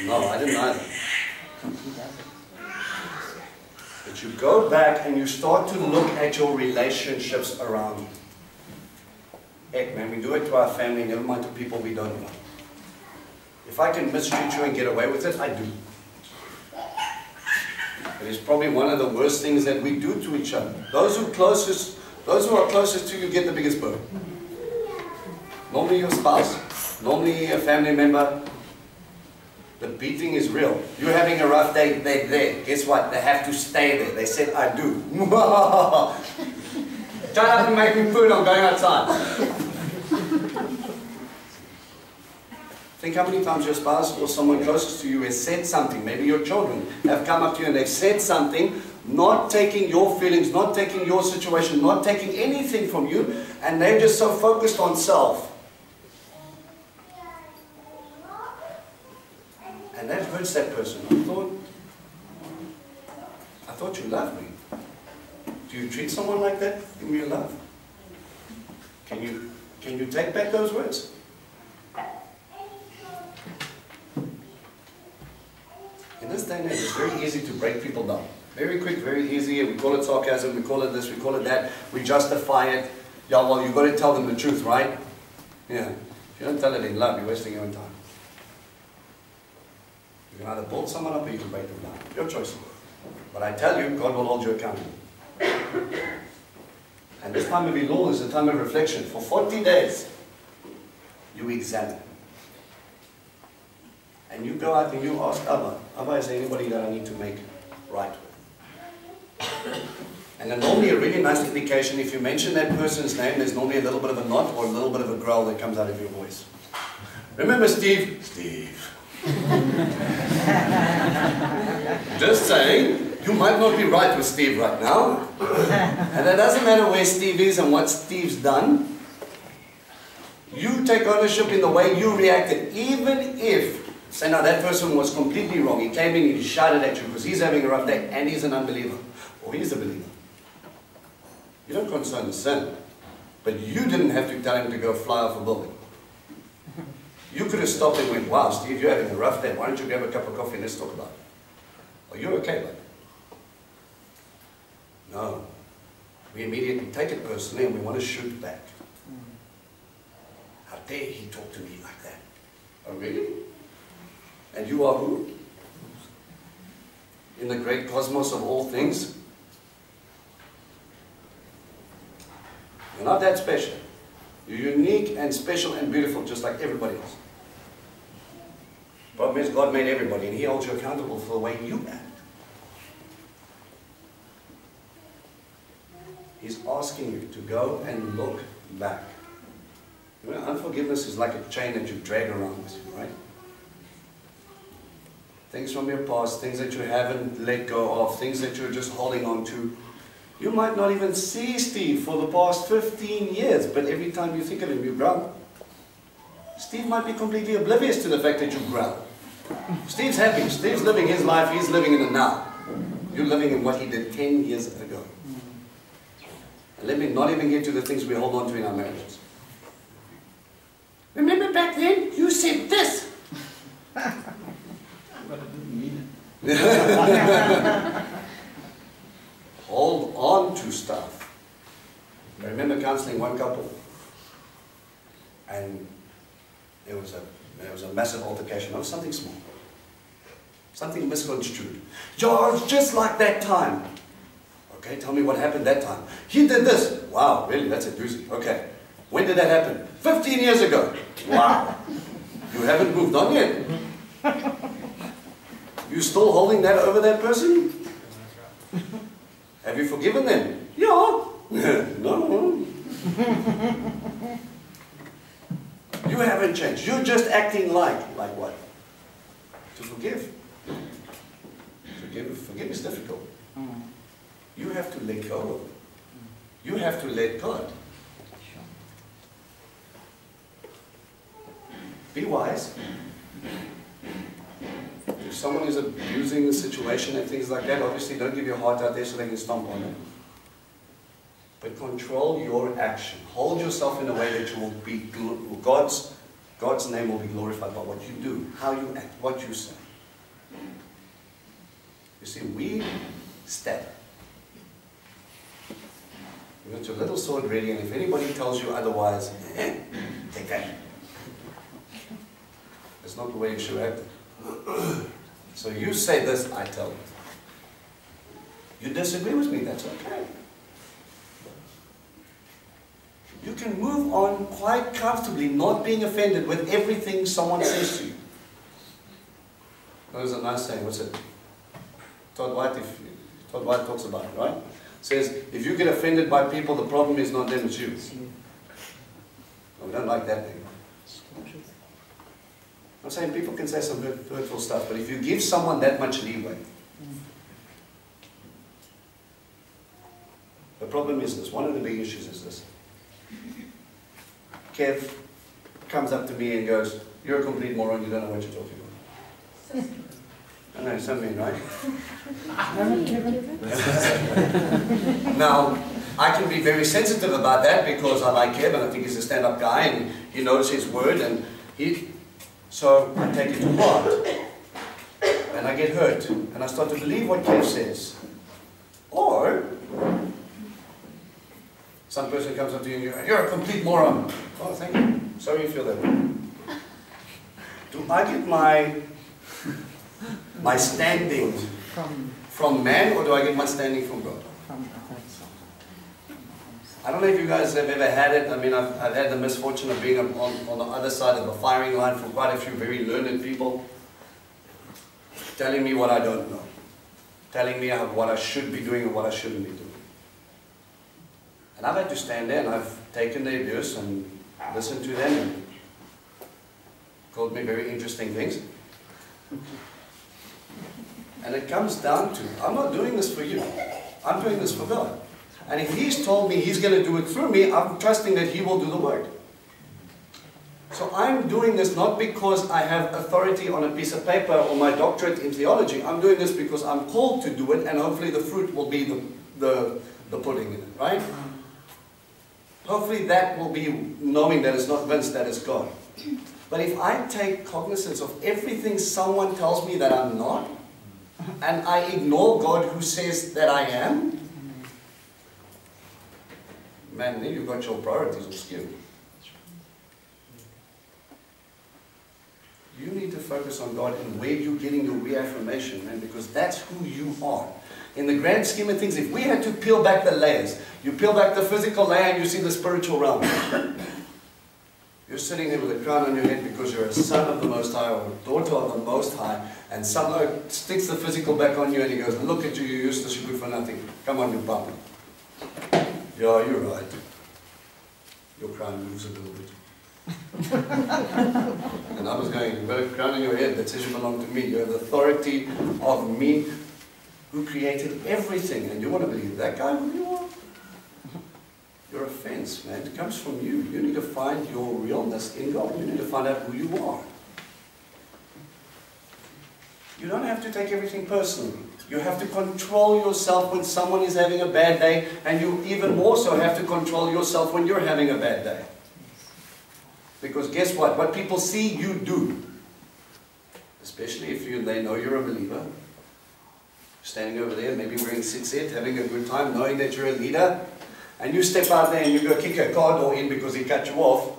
No, I didn't either. But you go back and you start to look at your relationships around you. Heck, man, we do it to our family, never mind to people we don't know. If I can mistreat you and get away with it, I do. It is probably one of the worst things that we do to each other. Those who are closest to you get the biggest burden. Normally your spouse, normally a family member. The beating is real. You're having a rough day, they're there. Guess what? They have to stay there. They said, I do. Shut up and make me food, I'm going outside. Think how many times your spouse or someone closest to you has said something. Maybe your children have come up to you and they've said something, not taking your feelings, not taking your situation, not taking anything from you, and they're just so focused on self. And that hurts that person. I thought you loved me. Do you treat someone like that? Give me your love. Can you take back those words? In this day and age, it's very easy to break people down. Very quick, very easy. We call it sarcasm, we call it this, we call it that. We justify it. Yeah, well, you've got to tell them the truth, right? Yeah. If you don't tell it in love, you're wasting your own time. You can either build someone up or you can break them down. Your choice. But I tell you, God will hold you accountable. And this time of Elul is a time of reflection. For 40 days, you examine. And you go out and you ask Abba, is there anybody that I need to make right with? And then normally a really nice indication, if you mention that person's name, there's normally a little bit of a nod or a little bit of a growl that comes out of your voice. Remember Steve? Steve. Just saying, you might not be right with Steve right now. And it doesn't matter where Steve is and what Steve's done. You take ownership in the way you reacted, even if, say now that person was completely wrong. He came in and he shouted at you because he's having a rough day and he's an unbeliever. Or he's a believer. You don't concern the sin. But you didn't have to tell him to go fly off a building. You could have stopped and went, wow, Steve, you're having a rough day. Why don't you grab a cup of coffee and let's talk about it? Are you okay, bud? No. We immediately take it personally and we want to shoot back. How dare he talk to me like that? Oh, really? And you are who? In the great cosmos of all things? You're not that special. You're unique and special and beautiful just like everybody else. The problem is God made everybody and He holds you accountable for the way you act. He's asking you to go and look back. You know, unforgiveness is like a chain that you drag around with you, right? Things from your past, things that you haven't let go of, things that you're just holding on to. You might not even see Steve for the past 15 years, but every time you think of him, you growl. Steve might be completely oblivious to the fact that you growl. Steve's happy. Steve's living his life. He's living in the now. You're living in what he did 10 years ago. And let me not even get to the things we hold on to in our marriages. Remember back then, you said this. But I didn't mean it. Hold on to stuff. I remember counseling one couple, and there was a massive altercation. It was something small. Something misconstrued. George, just like that time. Okay, tell me what happened that time. He did this. Wow, really? That's a doozy. Okay. When did that happen? 15 years ago. Wow. You haven't moved on yet. You still holding that over that person? Have you forgiven them? Yeah. No. You haven't changed. You're just acting like what? To forgive. Forgive is difficult. You have to let go of it. You have to let God. Be wise. If someone is abusing the situation and things like that, obviously don't give your heart out there so they can stomp on it. But control your action. Hold yourself in a way that you will be, God's name will be glorified by what you do, how you act, what you say. You see, we step. You got your little sword ready, and if anybody tells you otherwise, take that. That's not the way you should act. So you say this, I tell you. You disagree with me, that's okay. You can move on quite comfortably, not being offended with everything someone says to you. There's a nice saying, what's it? Todd White talks about it, right? Says, if you get offended by people, the problem is not them, it's you. No, we don't like that thing. I'm saying people can say some hurtful stuff, but if you give someone that much leeway, the problem is this. One of the big issues is this. Kev comes up to me and goes, you're a complete moron, you don't know what you're talking about. I know, some men, right? Now, I can be very sensitive about that because I like Kev and I think he's a stand-up guy and he knows his word and so I take it to heart and I get hurt and I start to believe what Kev says. Or some person comes up to you and you're a complete moron. Oh, thank you. Sorry you feel that way. Do I get my standing from man, or do I get my standing from God? I don't know if you guys have ever had it. I mean, I've had the misfortune of being on the other side of the firing line for quite a few very learned people, telling me what I don't know, telling me what I should be doing and what I shouldn't be doing. And I've had to stand there and I've taken the abuse and listened to them and called me very interesting things. And it comes down to, I'm not doing this for you. I'm doing this for God. And if He's told me He's going to do it through me, I'm trusting that He will do the work. So I'm doing this not because I have authority on a piece of paper or my doctorate in theology. I'm doing this because I'm called to do it, and hopefully the fruit will be the pudding in it, right? Hopefully that will be knowing that it's not Vince, that it's God. But if I take cognizance of everything someone tells me that I'm not, and I ignore God who says that I am, man, then you've got your priorities skewed. You need to focus on God and where you're getting your reaffirmation, man, because that's who you are. In the grand scheme of things, if we had to peel back the layers, you peel back the physical layer and you see the spiritual realm. You're sitting there with a crown on your head because you're a son of the Most High or a daughter of the Most High, and some bloke sticks the physical back on you and he goes, look at you, you're useless, you're good for nothing. Come on, you bum. Yeah, you're right. Your crown moves a little bit. And I was going, you've got a crown on your head that says you belong to me. You have the authority of me who created everything. And you want to believe that guy who you are? Your offense, man, it comes from you. You need to find your realness in God. You need to find out who you are. You don't have to take everything personally. You have to control yourself when someone is having a bad day, and you even more so have to control yourself when you're having a bad day. Because guess what? What people see you do, especially if they know you're a believer, standing over there, maybe wearing tzitzit, having a good time, knowing that you're a leader, and you step out there and you go kick a car door in because he cut you off.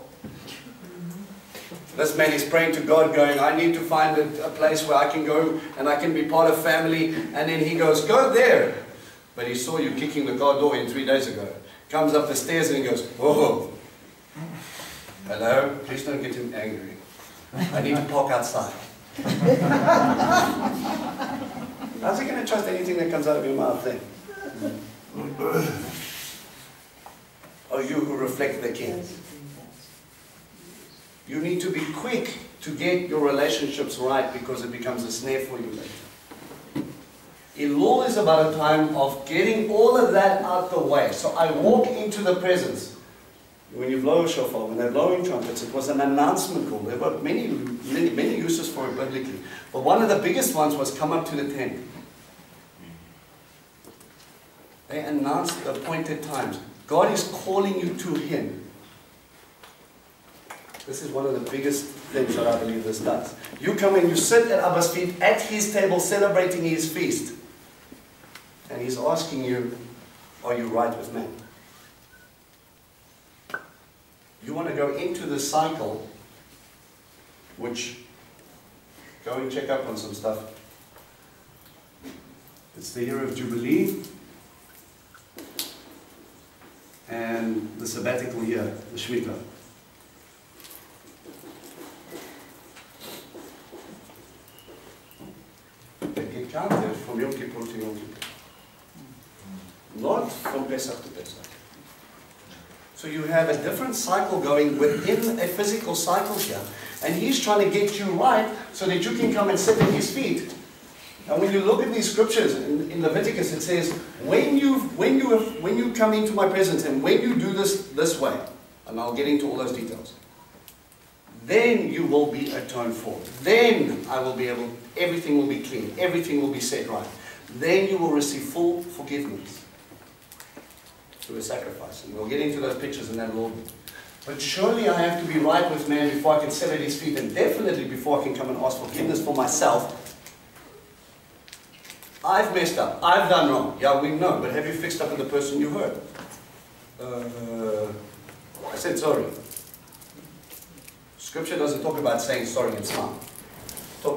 This man is praying to God going, I need to find a place where I can go and I can be part of family. And then he goes, go there. But he saw you kicking the car door in 3 days ago. Comes up the stairs and he goes, whoa. Hello? Please don't get him angry. I need to park outside. How's he going to trust anything that comes out of your mouth then? Oh, you who reflect the King. You need to be quick to get your relationships right because it becomes a snare for you later. Elul is about a time of getting all of that out the way. So I walk into the presence. When you blow a shofar, when they're blowing trumpets, it was an announcement call. There were many uses for it biblically. But one of the biggest ones was come up to the tent. They announced the appointed times. God is calling you to Him. This is one of the biggest things that I believe this does. You come and you sit at Abba's feet, at His table, celebrating His feast. And He's asking you, are you right with me? You want to go into the cycle, which, go and check up on some stuff. It's the year of Jubilee and the sabbatical year, the Shemitah. They get counted from Yom Kippur to Yom Kippur. Not from Pesach to Pesach. So you have a different cycle going within a physical cycle here. And He's trying to get you right so that you can come and sit at His feet. And when you look at these scriptures in Leviticus, it says, when you come into my presence and when you do this way, and I'll get into all those details, then you will be atoned for. Then I will be able, everything will be clean, everything will be set right. Then you will receive full forgiveness through a sacrifice. And we'll get into those pictures in that order. But surely I have to be right with man before I can sit at His feet, and definitely before I can come and ask forgiveness for myself. I've messed up. I've done wrong. Yeah, we know. But have you fixed up with the person you hurt? I said sorry. Scripture doesn't talk about saying sorry and smile.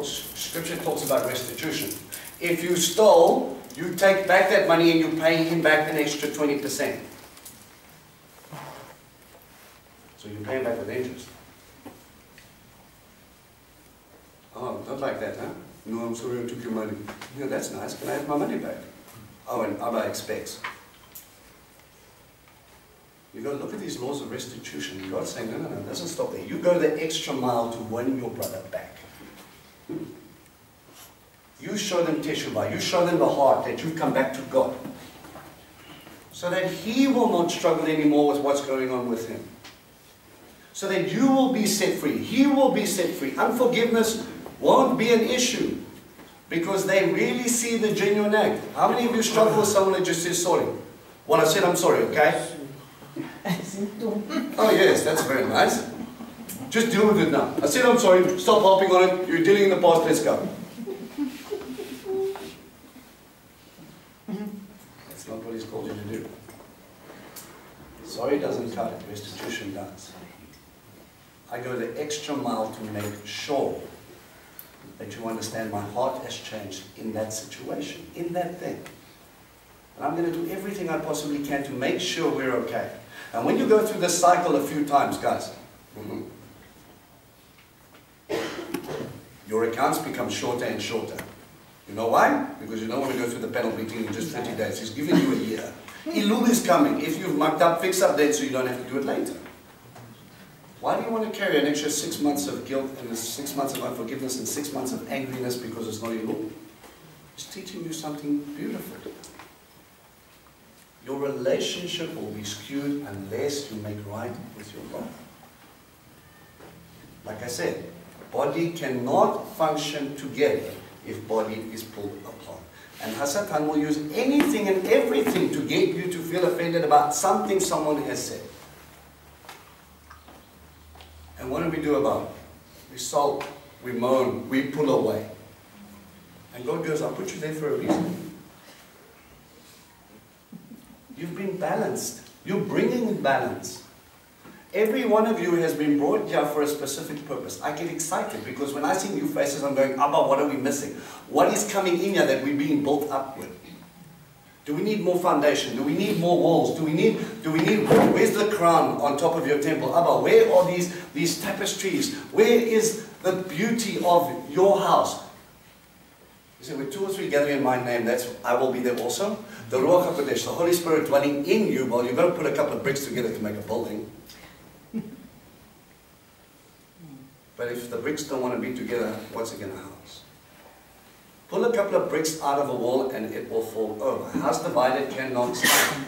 Scripture talks about restitution. If you stole, you take back that money and you pay him back an extra 20%. So you pay him back with interest. Oh, not like that, huh? No, I'm sorry I took your money. Yeah, that's nice. Can I have my money back? Oh, and Abba expects. You've got to look at these laws of restitution. You've got to say, no, it doesn't stop there. You go the extra mile to win your brother back. You show them teshuvah. You show them the heart that you've come back to God. So that he will not struggle anymore with what's going on with him. So that you will be set free. He will be set free. Unforgiveness won't be an issue. Because they really see the genuine act. How many of you struggle with someone that just says sorry? Well, I said I'm sorry, okay? Oh yes, that's very nice. Just deal with it now. I said I'm sorry, stop harping on it. You're dealing in the past, let's go. That's not what he's called you to do. Sorry doesn't cut it, restitution does. I go the extra mile to make sure that you understand my heart has changed in that situation, in that thing. And I'm going to do everything I possibly can to make sure we're okay. And when you go through this cycle a few times, guys, your accounts become shorter and shorter. You know why? Because you don't want to go through the penalty beating in just 30 days. He's giving you a year. Elul is coming. If you've mucked up, fix up then so you don't have to do it later. Why do you want to carry an extra 6 months of guilt and 6 months of unforgiveness and 6 months of angriness because it's not Elul? It's teaching you something beautiful. Your relationship will be skewed unless you make right with your God. Like I said, body cannot function together if body is pulled apart. And Hasatan will use anything and everything to get you to feel offended about something someone has said. And what do we do about it? We sulk, we moan, we pull away. And God goes, I put you there for a reason. You've been balanced. You're bringing balance. Every one of you has been brought here for a specific purpose. I get excited because when I see new faces, I'm going, Abba, what are we missing? What is coming in here that we're being built up with? Do we need more foundation? Do we need more walls? Where's the crown on top of your temple? Abba, where are these tapestries? Where is the beauty of your house? He said, with 2 or 3 gathering in my name, I will be there also. The Ruach HaKodesh, the Holy Spirit dwelling in you, well, you've got to put a couple of bricks together to make a building. But if the bricks don't want to be together, what's it going to house? Pull a couple of bricks out of a wall and it will fall over. A house divided cannot stand.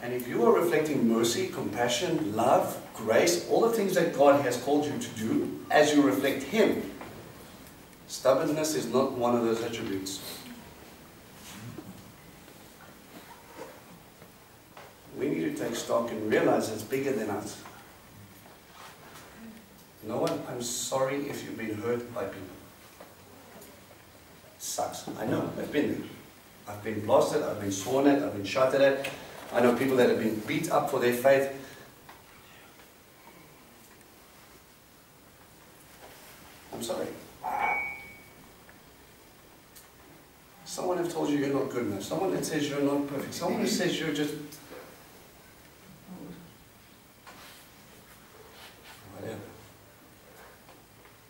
And if you are reflecting mercy, compassion, love, grace, all the things that God has called you to do, as you reflect Him, stubbornness is not one of those attributes. We need to take stock and realize it's bigger than us. No one, I'm sorry if you've been hurt by people. It sucks. I know, I've been there. I've been blasted, I've been sworn at, I've been shouted at. I know people that have been beat up for their faith. I'm sorry. Someone has told you you're not good enough. Someone that says you're not perfect. Someone who says you're just whatever.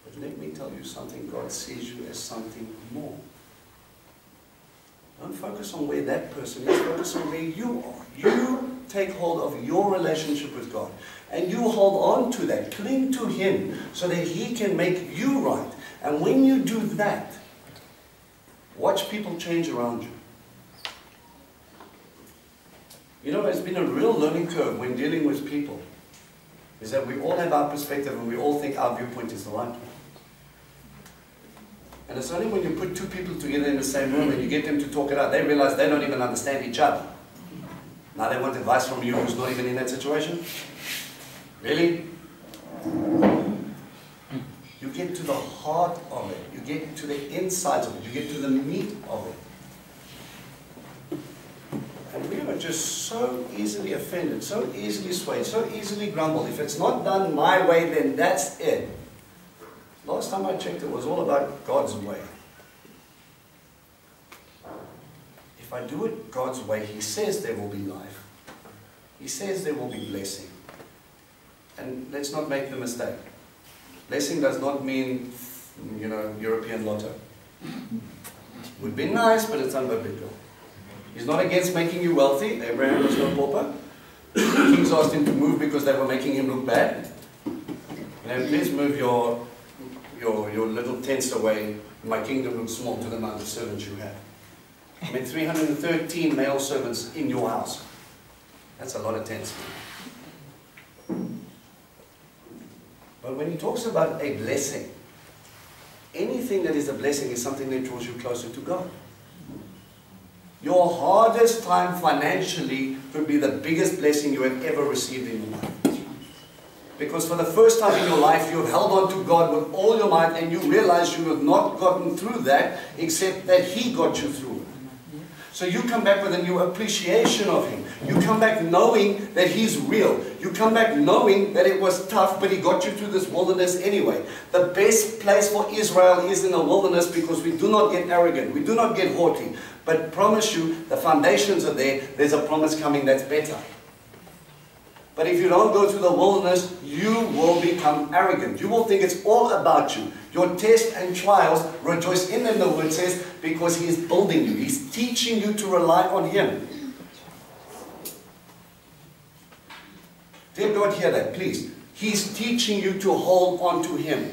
But let me tell you something. God sees you as something more. Don't focus on where that person is. Focus on where you are. You take hold of your relationship with God. And you hold on to that. Cling to Him so that He can make you right. And when you do that, watch people change around you. You know, it's been a real learning curve when dealing with people. Is that we all have our perspective and we all think our viewpoint is the right one. And it's only when you put 2 people together in the same room and you get them to talk it out, they realize they don't even understand each other. Now they want advice from you who's not even in that situation? Really? You get to the heart of it. You get to the insides of it. You get to the meat of it. And we are just so easily offended, so easily swayed, so easily grumbled. If it's not done my way, then that's it. Last time I checked, it was all about God's way. If I do it God's way, He says there will be life. He says there will be blessing. And let's not make the mistake. Blessing does not mean, you know, European lotto. Would be nice, but it's unbiblical. He's not against making you wealthy. Abraham was no pauper. The kings asked him to move because they were making him look bad. And please move your little tents away. My kingdom looks small to the amount of servants you have. I mean, 313 male servants in your house. That's a lot of tents. But when he talks about a blessing, anything that is a blessing is something that draws you closer to God. Your hardest time financially could be the biggest blessing you have ever received in your life. Because for the first time in your life, you have held on to God with all your might and you realize you have not gotten through that except that He got you through it. So you come back with a new appreciation of Him. You come back knowing that He's real. You come back knowing that it was tough, but He got you through this wilderness anyway. The best place for Israel is in the wilderness because we do not get arrogant. We do not get haughty. But promise you, the foundations are there. There's a promise coming that's better. But if you don't go through the wilderness, you will become arrogant. You will think it's all about you. Your tests and trials, rejoice in them, the word says, because He is building you. He's teaching you to rely on Him. Dear God, hear that, please. He's teaching you to hold on to Him.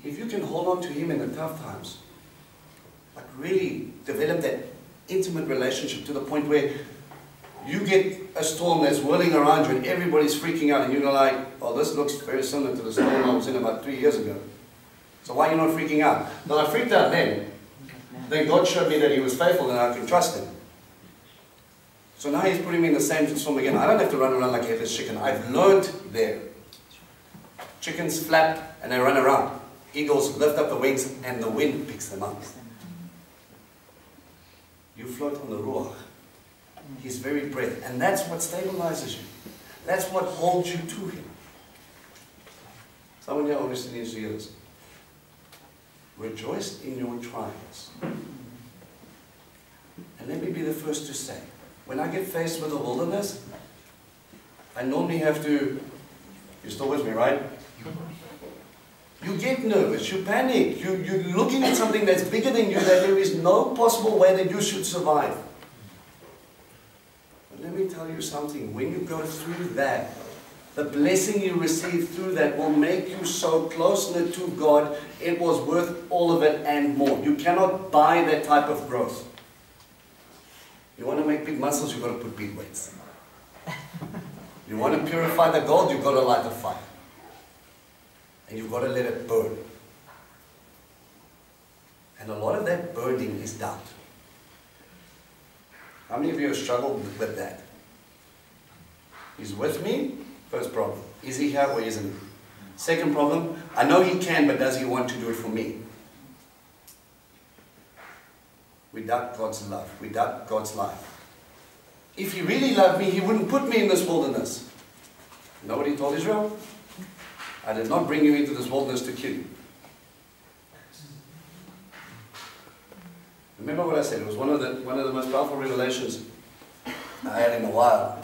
If you can hold on to Him in the tough times, like really develop that intimate relationship to the point where you get a storm that's whirling around you and everybody's freaking out and you're like, oh, this looks very similar to the storm I was in about 3 years ago. So why are you not freaking out? Well, I freaked out then. Then God showed me that He was faithful and I can trust Him. So now He's putting me in the same storm again. I don't have to run around like a headless chicken. I've learned there. Chickens flap and they run around. Eagles lift up the wings and the wind picks them up. You float on the Ruach. His very breath. And that's what stabilizes you. That's what holds you to Him. Someone here honestly needs to hear this. Rejoice in your trials. And let me be the first to say, when I get faced with a wilderness, I normally have to, you're still with me, right? You get nervous, you panic, you're looking at something that's bigger than you, that there is no possible way that you should survive. But let me tell you something, when you go through that, the blessing you receive through that will make you so close-knit to God, it was worth all of it and more. You cannot buy that type of growth. You want to make big muscles, you've got to put big weights. You want to purify the gold, you've got to light the fire. And you've got to let it burn. And a lot of that burning is doubt. How many of you have struggled with that? He's with me? First problem. Is He here or isn't He? Second problem, I know He can, but does He want to do it for me? We doubt God's love. We doubt God's life. If He really loved me, He wouldn't put me in this wilderness. You know what He told Israel? I did not bring you into this wilderness to kill you. Remember what I said? It was one of the most powerful revelations I had in a while.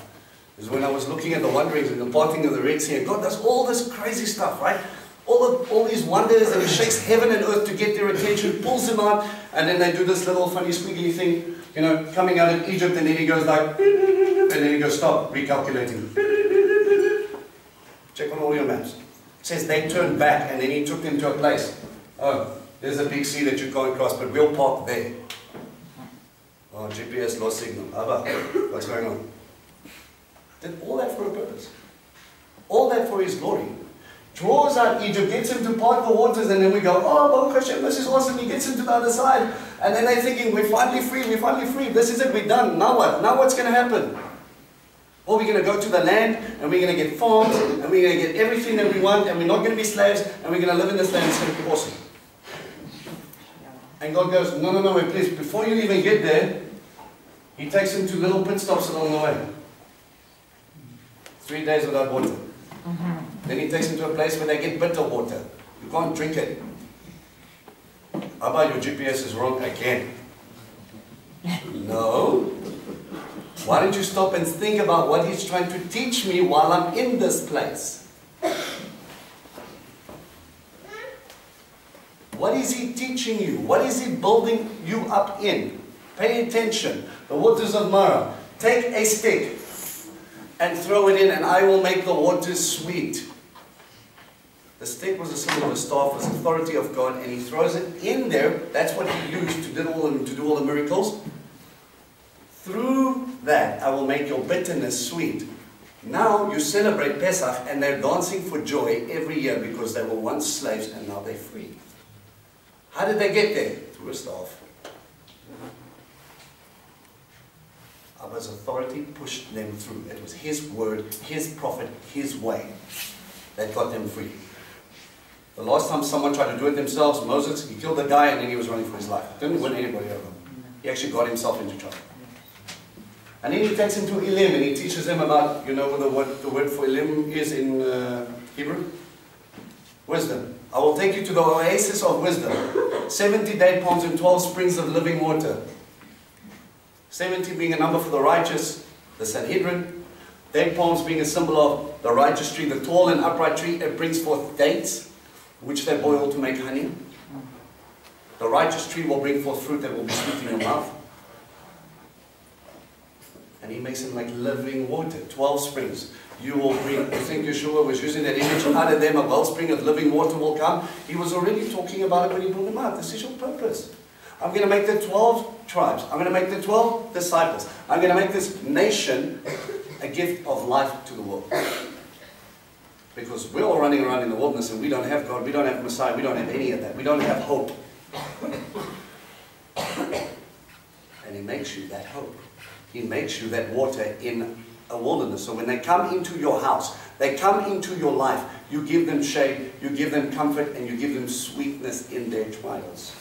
It was when I was looking at the wanderings and the parting of the Red Sea, and God does all this crazy stuff, right? All these wonders, and He shakes heaven and earth to get their attention, pulls them out, and then they do this little funny squiggly thing, you know, coming out of Egypt, and then He goes like, and then He goes, stop, recalculating. Check on all your maps. It says they turned back, and then He took them to a place. Oh, there's a big sea that you can't cross, but we'll park there. Oh, GPS lost signal. Abba, what's going on? Did all that for a purpose. All that for His glory. Draws out Egypt, gets him to part the waters, and then we go, oh, Baruch Hashem, this is awesome. He gets him to the other side. And then they're thinking, we're finally free, we're finally free. This is it, we're done. Now what? Now what's going to happen? Well, we're going to go to the land, and we're going to get farms, and we're going to get everything that we want, and we're not going to be slaves, and we're going to live in this land. It's going to be awesome. And God goes, no, no, no, wait, please, before you even get there, He takes them to little pit stops along the way. 3 days without water. Then He takes them to a place where they get bitter water. You can't drink it. Abba, your GPS is wrong again. No. Why don't you stop and think about what He's trying to teach me while I'm in this place? What is He teaching you? What is He building you up in? Pay attention. The waters of Marah. Take a stick and throw it in, and I will make the waters sweet. The stick was a symbol of the staff, was authority of God, and He throws it in there. That's what He used to do all the miracles. Through that, I will make your bitterness sweet. Now you celebrate Pesach, and they're dancing for joy every year because they were once slaves and now they're free. How did they get there? Through a staff. Abba's authority pushed them through. It was His word, His prophet, His way that got them free. The last time someone tried to do it themselves, Moses, he killed a guy and then he was running for his life. Didn't win anybody over. He actually got himself into trouble. And then He takes him to Elim and He teaches them about, you know what the word for Elim is in Hebrew? Wisdom. I will take you to the oasis of wisdom. 70 date palms and 12 springs of living water. 70 being a number for the righteous, the Sanhedrin. Date palms being a symbol of the righteous tree, the tall and upright tree. It brings forth dates, which they boil to make honey. The righteous tree will bring forth fruit that will be sweet in your mouth. And He makes them like living water, 12 springs. You think Yeshua was using that image, out of them a wellspring of living water will come? He was already talking about it when He brought them out. This is your purpose. I'm going to make the 12 tribes. I'm going to make the 12 disciples. I'm going to make this nation a gift of life to the world. Because we're all running around in the wilderness and we don't have God, we don't have Messiah, we don't have any of that. We don't have hope. And He makes you that hope. He makes you that water in a wilderness. So when they come into your house, they come into your life, you give them shade, you give them comfort, and you give them sweetness in their trials.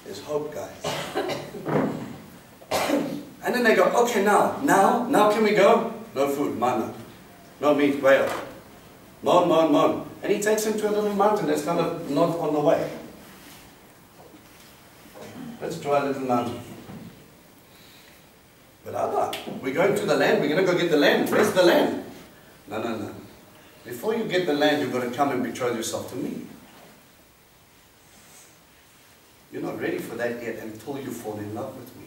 There's hope, guys. And then they go, okay, now can we go? No food, manna. No meat, quail. Moan. And he takes him to a little mountain that's kind of not on the way. Let's try a little mountain. But Abba, we're going to the land, we're going to go get the land. Where's the land? No. Before you get the land, you've got to come and betroth yourself to me. You're not ready for that yet until you fall in love with me.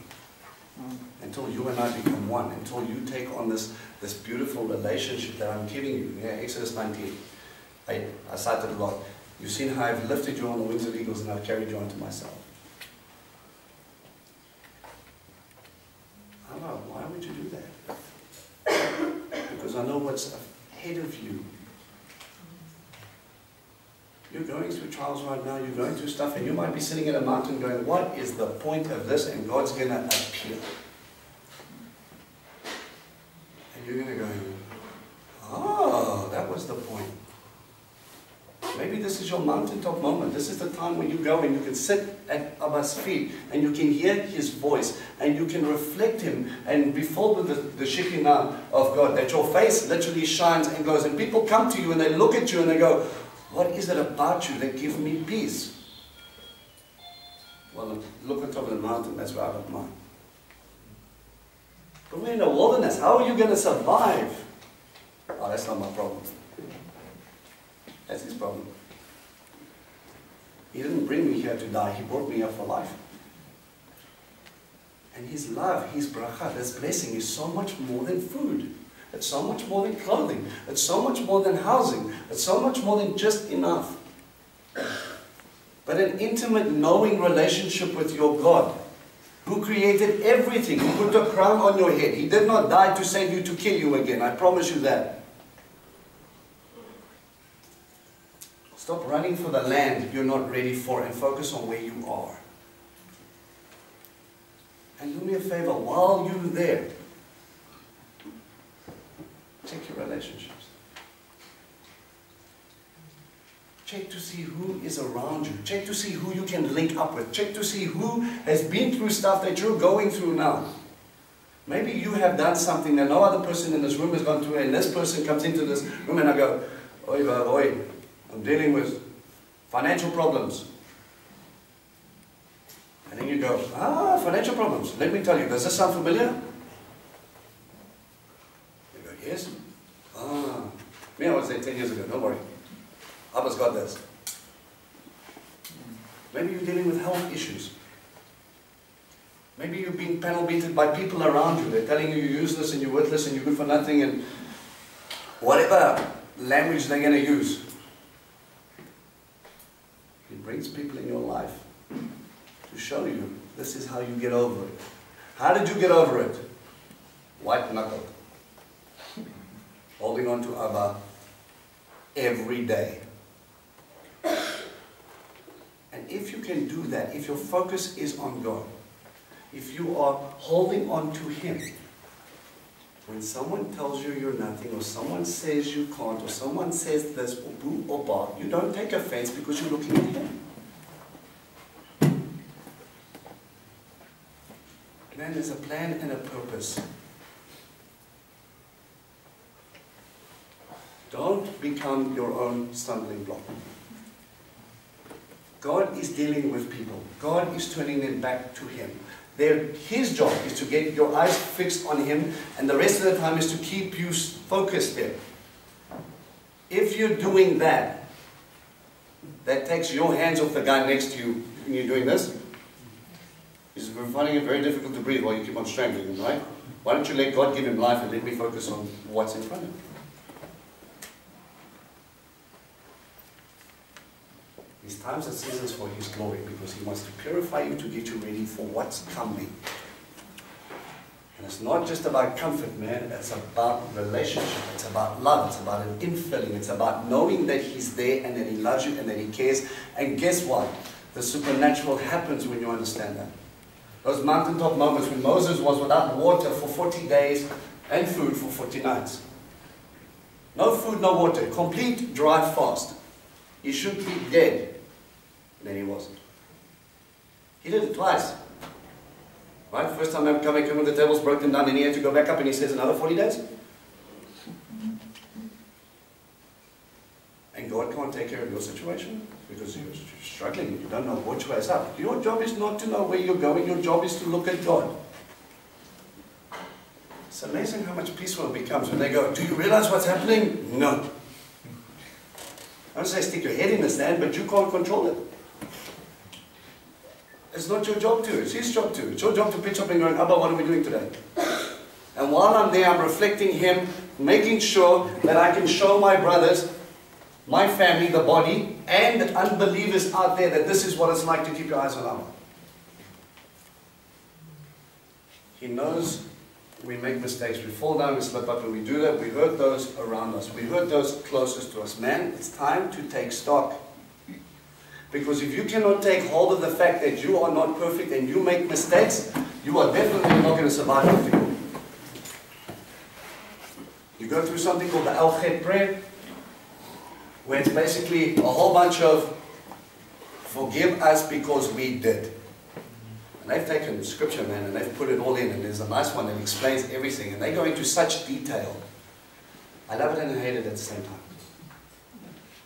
Until you and I become one. Until you take on this beautiful relationship that I'm giving you. Yeah, Exodus 19. I cited a lot. You've seen how I've lifted you on the wings of eagles and I've carried you onto myself. Why would you do that? Because I know what's ahead of you. You're going through trials right now, you're going through stuff, and you might be sitting at a mountain going, what is the point of this? And God's going to appear. And you're going to go, oh, that was the point. Maybe this is your mountaintop moment. This is the time when you go and you can sit at Abba's feet and you can hear his voice and you can reflect him and be filled with the Shekinah of God. That your face literally shines and glows. And people come to you and they look at you and they go, what is it about you that gives me peace? Well, look on top of the mountain. That's where I got mine. But we're in the wilderness. How are you going to survive? Oh, that's not my problem. That's his problem. He didn't bring me here to die. He brought me here for life. And his love, his bracha, this blessing is so much more than food. It's so much more than clothing. It's so much more than housing. It's so much more than just enough. But an intimate, knowing relationship with your God, who created everything, who put a crown on your head. He did not die to save you, to kill you again. I promise you that. Stop running for the land you're not ready for and focus on where you are. And do me a favor, while you're there, check your relationships. Check to see who is around you. Check to see who you can link up with. Check to see who has been through stuff that you're going through now. Maybe you have done something that no other person in this room has gone through, and this person comes into this room and I go, oi, I'm dealing with financial problems. And then you go, financial problems. Let me tell you, does this sound familiar? You go, yes. Me, I was there 10 years ago, don't worry. Abba's got this. Maybe you're dealing with health issues. Maybe you're being panel beaten by people around you. They're telling you you're useless and you're worthless and you're good for nothing and whatever language they're going to use. He brings people in your life to show you this is how you get over it. How did you get over it? White knuckled. Holding on to Abba every day. And if you can do that, if your focus is on God, if you are holding on to Him, when someone tells you you're nothing, or someone says you can't, or someone says this, or boo or bar, you don't take offense because you're looking at Him. Man, there's a plan and a purpose. Don't become your own stumbling block. God is dealing with people. God is turning them back to Him. His job is to get your eyes fixed on Him, and the rest of the time is to keep you focused there. If you're doing that, that takes your hands off the guy next to you when you're doing this. He's finding it very difficult to breathe while you keep on strangling him, right? Why don't you let God give him life and let me focus on what's in front of him? These times and seasons for His glory, because He wants to purify you to get you ready for what's coming. And it's not just about comfort, man. It's about relationship. It's about love. It's about an infilling. It's about knowing that He's there and that He loves you and that He cares. And guess what? The supernatural happens when you understand that. Those mountaintop moments when Moses was without water for 40 days and food for 40 nights. No food, no water. Complete dry fast. He should be dead. And then he wasn't. He did it twice. Right? First time I'm coming with the table's broken down and he had to go back up and he says another 40 days. And God can't take care of your situation because you're struggling. You don't know which way is up. Your job is not to know where you're going. Your job is to look at God. It's amazing how much peaceful it becomes when they go, do you realize what's happening? No. I don't say stick your head in the sand, but you can't control it. It's not your job to. It's his job to. It's your job to pitch up and go, Abba, what are we doing today? And while I'm there, I'm reflecting him, making sure that I can show my brothers, my family, the body, and the unbelievers out there that this is what it's like to keep your eyes on Allah. He knows we make mistakes, we fall down, we slip up, and we do that. We hurt those around us. We hurt those closest to us. Man, it's time to take stock. Because if you cannot take hold of the fact that you are not perfect and you make mistakes, you are definitely not going to survive with you. You go through something called the Al-Khed prayer, where it's basically a whole bunch of forgive us because we did. And they've taken the scripture, man, and they've put it all in, and there's a nice one that explains everything, and they go into such detail. I love it and I hate it at the same time.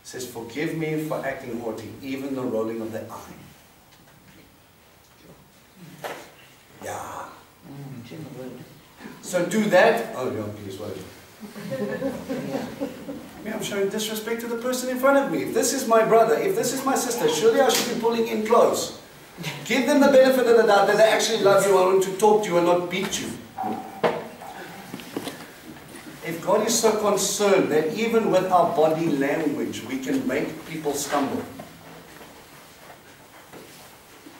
It says, forgive me for acting haughty, even the rolling of the eye. Yeah. So do that. Oh, no, please, wait. I'm showing disrespect to the person in front of me. If this is my brother, if this is my sister, surely I should be pulling in close. Give them the benefit of the doubt that they actually love you and want to talk to you and not beat you. If God is so concerned that even with our body language we can make people stumble,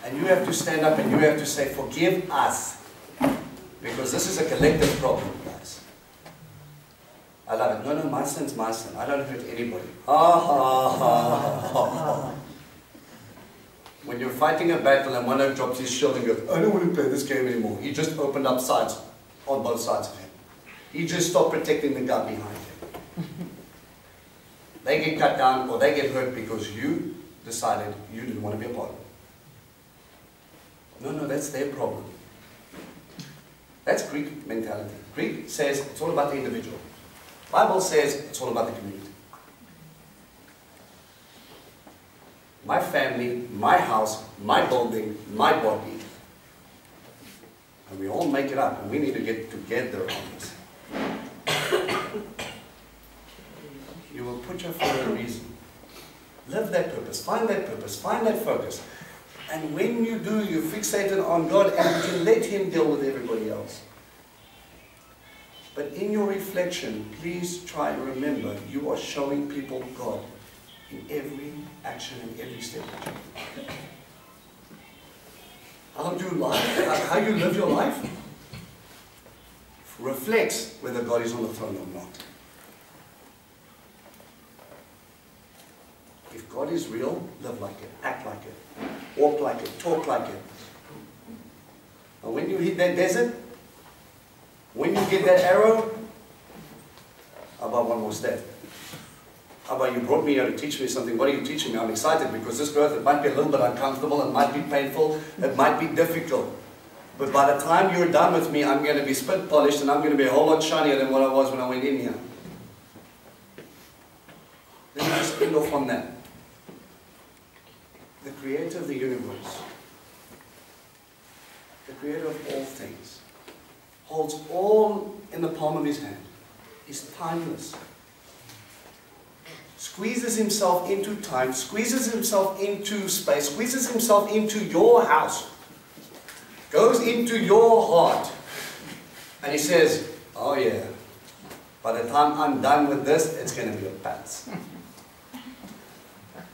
and you have to stand up and you have to say, forgive us, because this is a collective problem, guys. I love it. No, no, my sin's my sin. I don't hurt anybody. When you're fighting a battle and one of them drops his shield and goes, I don't want to play this game anymore. He just opened up sides on both sides of him. He just stopped protecting the guy behind him. They get cut down or they get hurt because you decided you didn't want to be a part of it. No, no, that's their problem. That's Greek mentality. Greek says it's all about the individual. Bible says it's all about the community. My family, my house, my building, my body. And we all make it up, and we need to get together on this. You were put here for a reason. Live that purpose, find that focus. And when you do, you're fixated on God and you can let Him deal with everybody else. But in your reflection, please try and remember you are showing people God in every action and every step that you take. How you live your life reflects whether God is on the throne or not. If God is real, live like it, act like it, walk like it, talk like it. And when you hit that desert, when you get that arrow, how about one more step? How about you brought me here to teach me something? What are you teaching me? I'm excited because this growth, it might be a little bit uncomfortable, it might be painful, it might be difficult. But by the time you're done with me, I'm going to be spit polished and I'm going to be a whole lot shinier than what I was when I went in here. Let me just end off on that. The Creator of the universe, the Creator of all things, holds all in the palm of His hand, is timeless. Squeezes Himself into time, squeezes Himself into space, squeezes Himself into your house, goes into your heart, and He says, oh yeah, by the time I'm done with this, it's going to be a pass.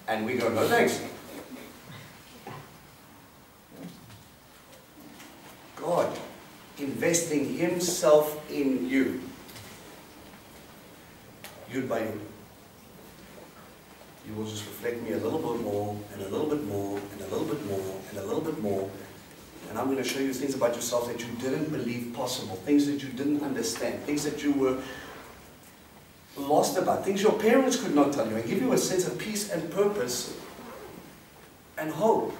And we go, no thanks. God investing Himself in you, you by you. You will just reflect me a little bit more, and a little bit more, and a little bit more, and a little bit more. And I'm going to show you things about yourself that you didn't believe possible, things that you didn't understand, things that you were lost about, things your parents could not tell you, and give you a sense of peace and purpose and hope.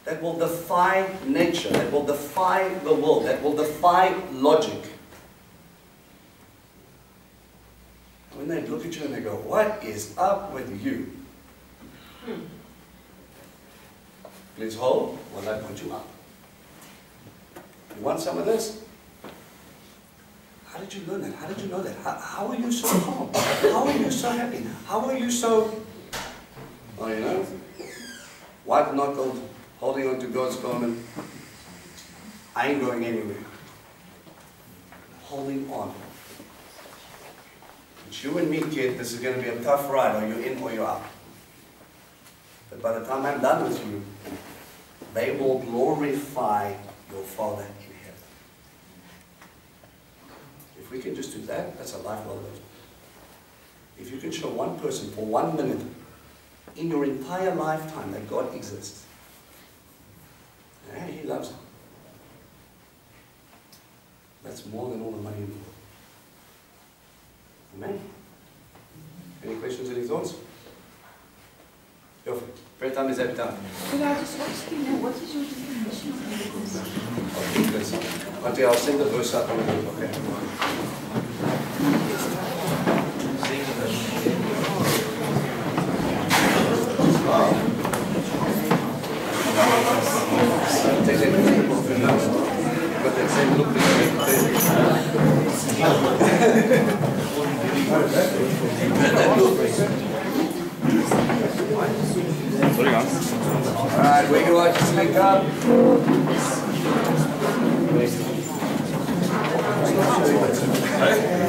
that will defy nature, that will defy the world, that will defy logic. When they look at you and they go, what is up with you? Please hold while I put you up. You want some of this? How did you learn that? How did you know that? How are you so calm? How are you so happy? How are you so... Oh, you know? White-knuckled, holding on to God's garment. I ain't going anywhere. Holding on. It's you and me, kid. This is going to be a tough ride. Or you're in or you're out. But by the time I'm done with you, they will glorify your Father in heaven. If we can just do that, that's a life well lived. If you can show one person for 1 minute in your entire lifetime that God exists, and He loves them, that's more than all the money in the world. Amen? Any questions, any thoughts? Go for it. Prayer time is every time. Could I just ask you now, what is your definition of miracles? Okay, I'll send the verse up on the book, okay? Take that got that same look that Alright, we can watch this link up. Hey?